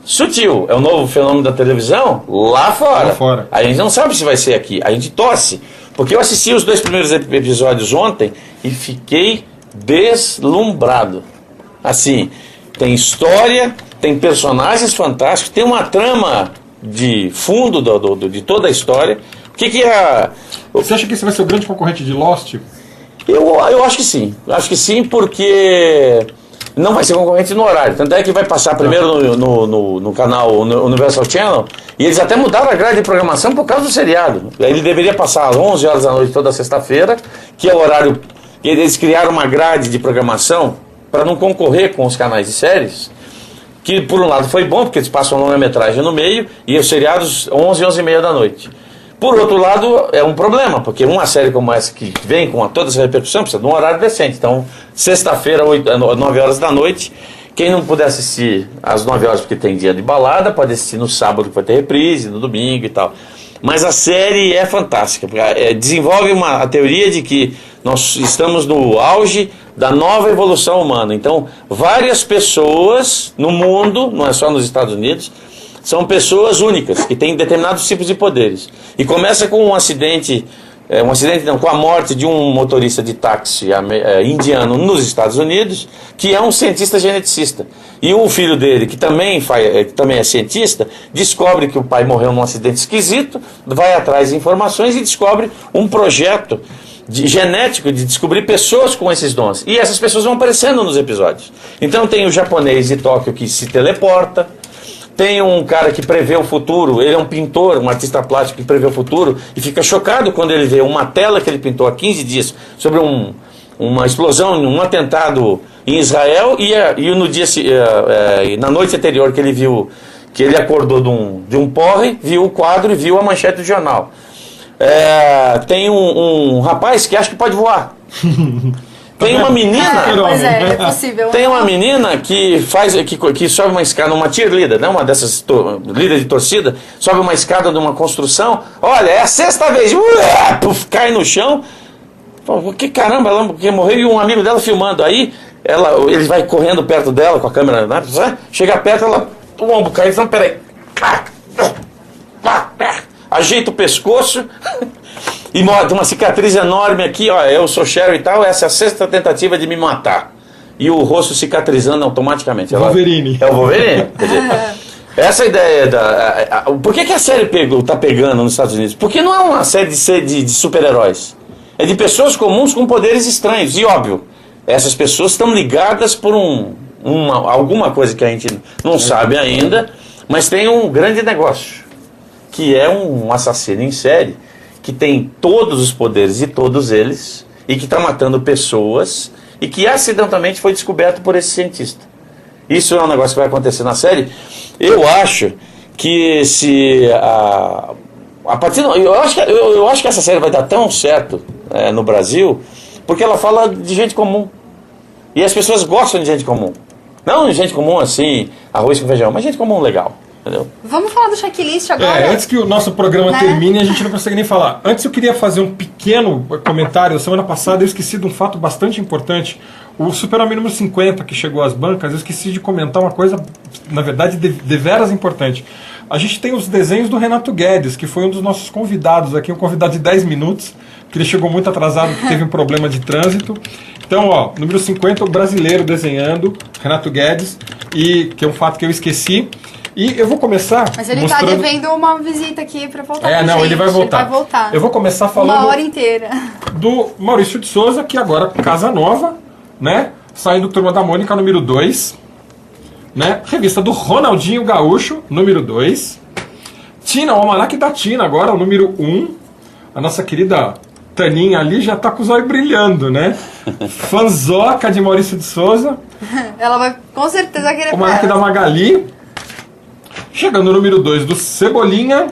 sutil. É o novo fenômeno da televisão lá fora. A gente não sabe se vai ser aqui. A gente torce. Porque eu assisti os 2 primeiros episódios ontem e fiquei deslumbrado. Assim, tem história, tem personagens fantásticos, tem uma trama de fundo de toda a história. O que é... Você acha que esse vai ser o grande concorrente de Lost? Eu acho que sim. Acho que sim, porque não vai ser concorrente no horário. Tanto é que vai passar primeiro no canal Universal Channel, e eles até mudaram a grade de programação por causa do seriado. Ele deveria passar às 11 horas da noite toda sexta-feira, que é o horário... Eles criaram uma grade de programação para não concorrer com os canais de séries, que por um lado foi bom, porque eles passam longa-metragem no meio, e os seriados 11, 11h30 da noite. Por outro lado, é um problema, porque uma série como essa que vem com toda essa repercussão precisa de um horário decente. Então, sexta-feira, 9 horas da noite, quem não puder assistir às 9 horas porque tem dia de balada, pode assistir no sábado que vai ter reprise, no domingo e tal. Mas a série é fantástica, desenvolve a teoria de que nós estamos no auge da nova evolução humana. Então, várias pessoas no mundo, não é só nos Estados Unidos, são pessoas únicas, que têm determinados tipos de poderes. E começa com com a morte de um motorista de táxi indiano nos Estados Unidos, que é um cientista geneticista. E o filho dele, que também é cientista, descobre que o pai morreu num acidente esquisito, vai atrás de informações e descobre um projeto genético de descobrir pessoas com esses dons. E essas pessoas vão aparecendo nos episódios. Então tem o japonês de Tóquio que se teleporta, tem um cara que prevê o futuro, ele é um pintor, um artista plástico que prevê o futuro e fica chocado quando ele vê uma tela que ele pintou há 15 dias sobre uma explosão, um atentado em Israel e no dia, na noite anterior que ele viu, que ele acordou de um porre, viu o quadro e viu a manchete do jornal. Tem um rapaz que acha que pode voar. Tem uma menina. Pois é possível. Tem uma menina que que sobe uma escada, uma cheerleader, né? Uma dessas líderes de torcida, sobe uma escada de uma construção. Olha, é a 6ª vez. Cai no chão. Que caramba, ela morreu e um amigo dela filmando. Aí ele vai correndo perto dela com a câmera, né? Chega perto, o ombro cai. Então, peraí. Ajeita o pescoço. E tem uma cicatriz enorme aqui, ó, eu sou Cheryl e tal, essa é a 6ª tentativa de me matar. E o rosto cicatrizando automaticamente. Wolverine. É o Wolverine. Quer dizer, Essa ideia por que a série tá pegando nos Estados Unidos? Porque não é uma série de super-heróis. É de pessoas comuns com poderes estranhos. E óbvio, essas pessoas estão ligadas por alguma coisa que a gente não sabe ainda, mas tem um grande negócio, que é um assassino em série, que tem todos os poderes de todos eles, e que está matando pessoas, e que acidentalmente foi descoberto por esse cientista. Isso é um negócio que vai acontecer na série. Eu acho que eu acho que essa série vai dar tão certo no Brasil, porque ela fala de gente comum. E as pessoas gostam de gente comum. Não gente comum assim, arroz com feijão, mas gente comum legal. Entendeu? Vamos falar do checklist agora. Antes que o nosso programa termine, a gente não consegue nem falar. Antes eu queria fazer um pequeno comentário. Semana passada eu esqueci de um fato bastante importante. O Super-Homem número 50, que chegou às bancas, eu esqueci de comentar uma coisa, na verdade, deveras importante. A gente tem os desenhos do Renato Guedes, que foi um dos nossos convidados aqui, um convidado de 10 minutos, que ele chegou muito atrasado porque teve um problema de trânsito. Então, número 50, o brasileiro desenhando, Renato Guedes, e que é um fato que eu esqueci. E eu vou começar Mas ele mostrando... tá devendo uma visita aqui pra voltar com não, gente. ele vai voltar. Ele vai voltar. Eu vou começar falando... Uma hora inteira. Do Maurício de Souza, que agora Casa Nova, né? Saindo Turma da Mônica, número 2. Né? Revista do Ronaldinho Gaúcho, número 2. Tina, o Almanac da Tina, agora, o número 1. A nossa querida Taninha ali já tá com os olhos brilhando, né? Fanzoca de Maurício de Souza. Ela vai com certeza querer... O Almanac da Magali. Chegando no número 2 do Cebolinha,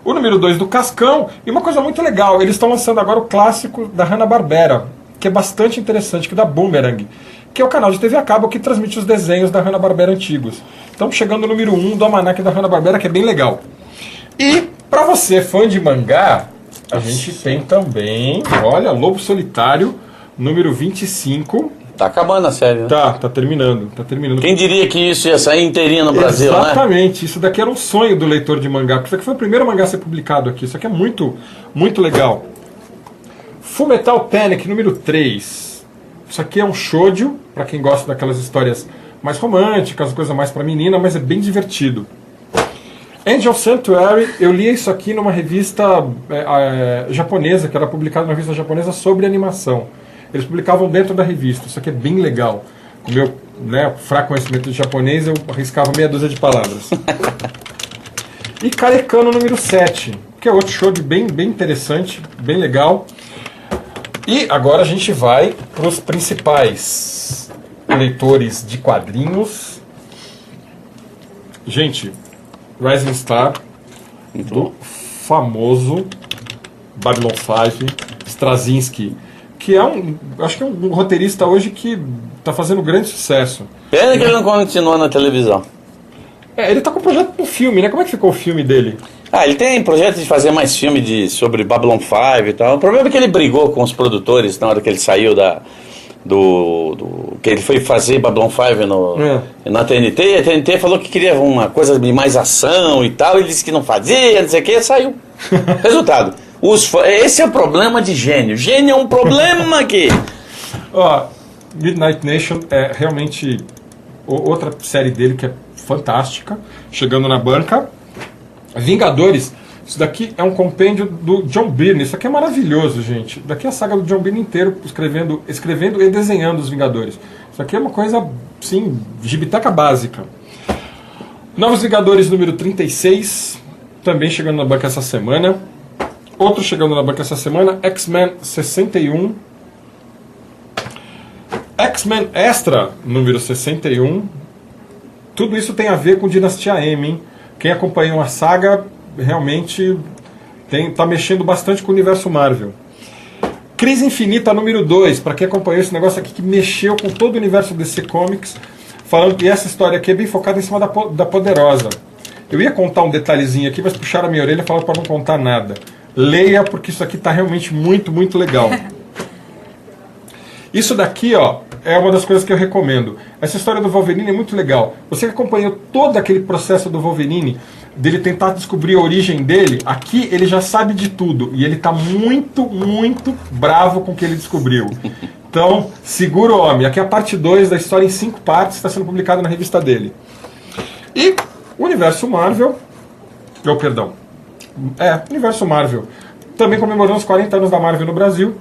o número 2 do Cascão, e uma coisa muito legal, eles estão lançando agora o clássico da Hanna-Barbera, que é bastante interessante, que é da Boomerang, que é o canal de TV a cabo que transmite os desenhos da Hanna-Barbera antigos. Então chegando no número 1 do Almanac da Hanna-Barbera, que é bem legal. E para você, fã de mangá, a gente tem também, olha, Lobo Solitário, número 25. Tá acabando a série, né? Tá terminando. Quem diria que isso ia sair inteirinho no Brasil, né? Exatamente, isso daqui era um sonho do leitor de mangá, porque isso aqui foi o primeiro mangá a ser publicado aqui, isso aqui é muito, muito legal. Fullmetal Panic, número 3. Isso aqui é um shoujo, pra quem gosta daquelas histórias mais românticas, coisa mais pra menina, mas é bem divertido. Angel Sanctuary, eu li isso aqui numa revista japonesa, que era publicada numa revista japonesa sobre animação. Eles publicavam dentro da revista, isso aqui é bem legal. Com o meu fraco conhecimento de japonês, eu arriscava meia dúzia de palavras. E Karekano número 7, que é outro show de bem interessante, bem legal. E agora a gente vai para os principais leitores de quadrinhos. Gente, Rising Star, do famoso Babylon 5, Straczynski, que acho que é um roteirista hoje que está fazendo grande sucesso. Pena que ele não continuou na televisão. Ele está com um projeto pro filme, né? Como é que ficou o filme dele? Ele tem projeto de fazer mais filme sobre Babylon 5 e tal. O problema é que ele brigou com os produtores na hora que ele saiu que ele foi fazer Babylon 5 na TNT, e a TNT falou que queria uma coisa de mais ação e tal, ele disse que não fazia, não sei o que, saiu. Resultado. Esse é o problema de gênio. Gênio é um problema aqui. Midnight Nation é realmente outra série dele que é fantástica, chegando na banca. Vingadores, isso daqui é um compêndio do John Byrne. Isso aqui é maravilhoso, gente. Daqui é a saga do John Byrne inteiro, escrevendo e desenhando os Vingadores. Isso aqui é uma coisa, sim, gibiteca básica. Novos Vingadores número 36, também chegando na banca essa semana. Outro chegando na banca essa semana, X-Men 61. X-Men Extra, número 61. Tudo isso tem a ver com Dinastia M, hein? Quem acompanhou a saga realmente está mexendo bastante com o universo Marvel. Crise Infinita, número 2. Para quem acompanhou esse negócio aqui que mexeu com todo o universo DC Comics, falando que essa história aqui é bem focada em cima da Poderosa. Eu ia contar um detalhezinho aqui, mas puxaram a minha orelha e falaram para não contar nada. Leia, porque isso aqui está realmente muito, muito legal. Isso daqui, é uma das coisas que eu recomendo. Essa história do Wolverine é muito legal. Você que acompanhou todo aquele processo do Wolverine, dele tentar descobrir a origem dele, aqui ele já sabe de tudo. E ele está muito, muito bravo com o que ele descobriu. Então, segura o homem. Aqui é a parte 2 da história em 5 partes, está sendo publicada na revista dele. E O Universo Marvel, Universo Marvel, também comemorando os 40 anos da Marvel no Brasil.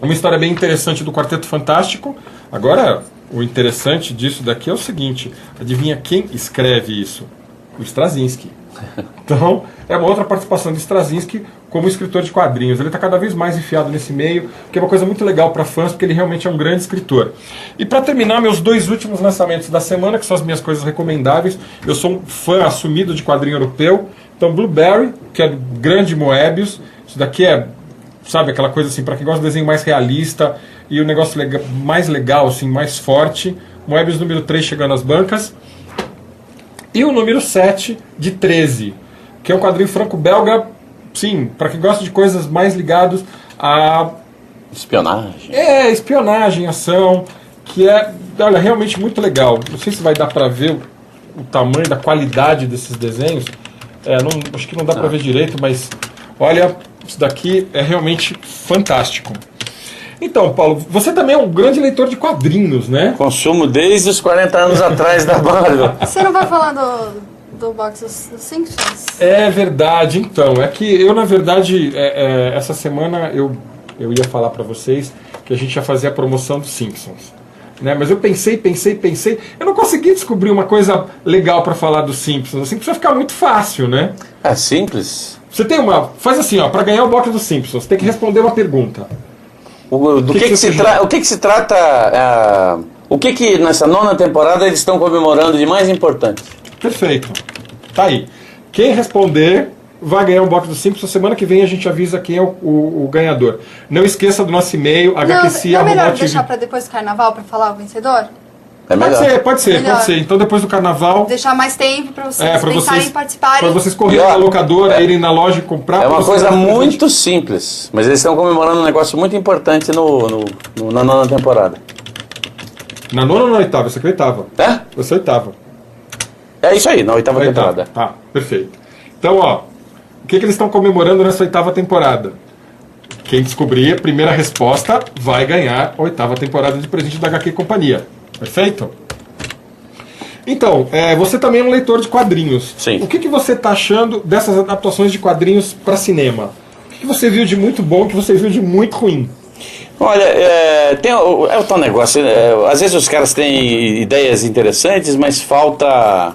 Uma história bem interessante do Quarteto Fantástico. Agora, o interessante disso daqui é o seguinte, adivinha quem escreve isso? O Straczynski. Então, é uma outra participação de Straczynski como escritor de quadrinhos. Ele está cada vez mais enfiado nesse meio, que é uma coisa muito legal para fãs, porque ele realmente é um grande escritor. E para terminar, meus 2 últimos lançamentos da semana, que são as minhas coisas recomendáveis. Eu sou um fã assumido de quadrinho europeu. Então, Blueberry, que é do grande Moebius. Isso daqui é, sabe, aquela coisa assim, para quem gosta de desenho mais realista e o negócio mais legal, assim, mais forte. Moebius número 3 chegando às bancas. E o número 7 de 13, que é um quadrinho franco-belga, sim, para quem gosta de coisas mais ligadas a... espionagem. Espionagem, ação, que é, olha, realmente muito legal. Não sei se vai dar para ver o tamanho da qualidade desses desenhos. Acho que não dá para ver direito, mas olha, isso daqui é realmente fantástico. Então, Paulo, você também é um grande leitor de quadrinhos, né? Consumo desde os 40 anos atrás da Marvel. Você não vai falar do box dos Simpsons? É verdade, então. É que eu, na verdade, essa semana eu ia falar pra vocês que a gente ia fazer a promoção dos Simpsons. Né? Mas eu pensei. Eu não consegui descobrir uma coisa legal pra falar dos Simpsons. Assim, precisa ficar muito fácil, né? É simples. Você tem faz assim, ó, pra ganhar o box dos Simpsons, tem que responder uma pergunta. O que se trata, o que nessa 9ª temporada eles estão comemorando de mais importante? Perfeito. Tá aí. Quem responder vai ganhar um box do Simpsons. Semana que vem a gente avisa quem é o ganhador. Não esqueça do nosso e-mail, hqc. Não é melhor deixar para depois do carnaval para falar o vencedor? É melhor. Pode ser. Então depois do carnaval... Deixar mais tempo para vocês pensarem em participarem. Para vocês correrem na locadora, irem na loja e comprar. É uma coisa muito simples, mas eles estão comemorando um negócio muito importante na 9ª temporada. Na 9ª ou na 8ª? Você que é 8ª. É? Você é 8ª. É isso aí, na 8ª temporada. Tá, perfeito. Então, ó, o que eles estão comemorando nessa 8ª temporada? Quem descobrir a primeira resposta vai ganhar a 8ª temporada de presente da HQ Companhia. Perfeito? Então, você também é um leitor de quadrinhos. Sim. O que você está achando dessas adaptações de quadrinhos para cinema? O que você viu de muito bom e o que você viu de muito ruim? Olha, tem o tal negócio, às vezes os caras têm ideias interessantes, mas falta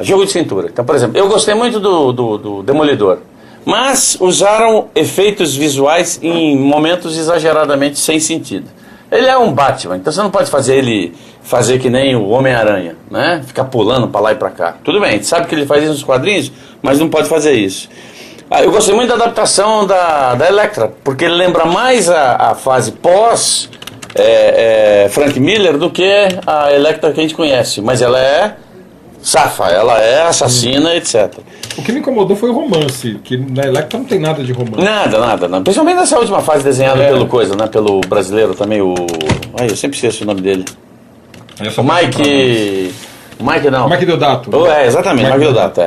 jogo de cintura. Então, por exemplo, eu gostei muito do Demolidor, mas usaram efeitos visuais em momentos exageradamente sem sentido. Ele é um Batman, então você não pode fazer ele fazer que nem o Homem-Aranha, né? Ficar pulando pra lá e pra cá. Tudo bem, a gente sabe que ele faz isso nos quadrinhos, mas não pode fazer isso. Eu gostei muito da adaptação da Elektra, porque ele lembra mais a fase pós Frank Miller do que a Elektra que a gente conhece. Mas ela é safa, ela é assassina, etc. O que me incomodou foi o romance, que na Elektra não tem nada de romance. Nada. Principalmente nessa última fase desenhada pelo coisa, né? Pelo brasileiro também, eu sempre esqueço o nome dele. O Mike não. Mike Deodato. Exatamente, Mike Deodato,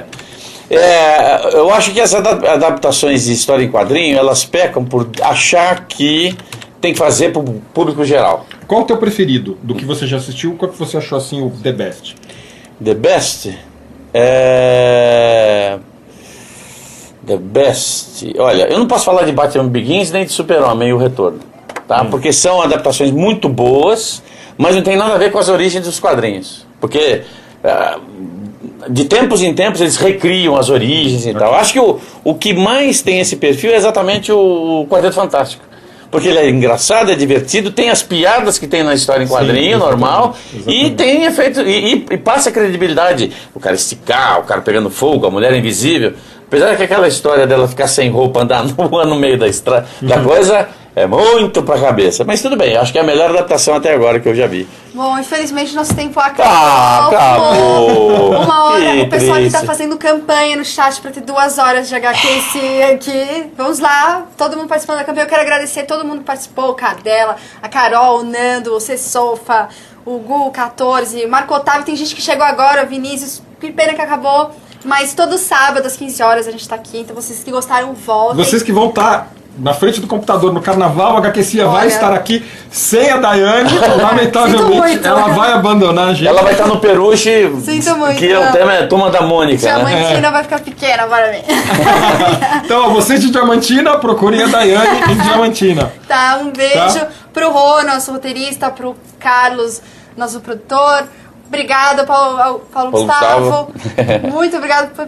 eu acho que essas adaptações de história em quadrinho, elas pecam por achar que tem que fazer para o público geral. Qual o teu preferido do que você já assistiu? Qual que você achou assim o The Best? The Best? The Best... Olha, eu não posso falar de Batman Begins nem de Super-Homem e o Retorno, tá? Porque são adaptações muito boas, mas não tem nada a ver com as origens dos quadrinhos. Porque... de tempos em tempos eles recriam as origens e tal. Acho que o que mais tem esse perfil é exatamente o Quarteto Fantástico. Porque ele é engraçado, é divertido, tem as piadas que tem na história em quadrinho, normal, exatamente. E tem efeito, e passa a credibilidade. O cara esticar, o cara pegando fogo, a mulher invisível. Apesar que aquela história dela ficar sem roupa, andar nua no meio da estrada, da coisa é muito pra cabeça. Mas tudo bem, acho que é a melhor adaptação até agora que eu já vi. Bom, infelizmente nosso tempo acabou. Acabou. Uma hora, o pessoal que tá fazendo campanha no chat pra ter 2 horas de HQ aqui. Vamos lá, todo mundo participando da campanha. Eu quero agradecer a todo mundo que participou, o Cadela, a Carol, o Nando, o Cessofa, o Gu, 14, o Marco Otávio, tem gente que chegou agora, o Vinícius, que pena que acabou. Mas todo sábado, às 15 horas, a gente tá aqui. Então, vocês que gostaram, voltem. Vocês que vão estar na frente do computador no carnaval, a HQcia vai Olha. estar aqui sem a Daiane. Sinto Lamentavelmente, muito. ela vai abandonar a gente. Ela vai estar no Peruche, Sinto muito, que o não. tema é Turma da Mônica, né? Diamantina vai ficar pequena para mim. Então, ó, vocês de Diamantina, procurem a Daiane em Diamantina. Tá, um beijo Tá. pro Rô, nosso roteirista, pro Carlos, nosso produtor. Obrigada, Paulo Gustavo. Muito obrigado.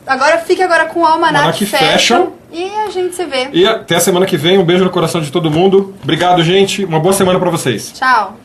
Agora fique agora com o Almanac Almanac Fashion. Fashion. E a gente se vê. E até a semana que vem. Um beijo no coração de todo mundo. Obrigado, gente. Uma boa semana pra vocês. Tchau.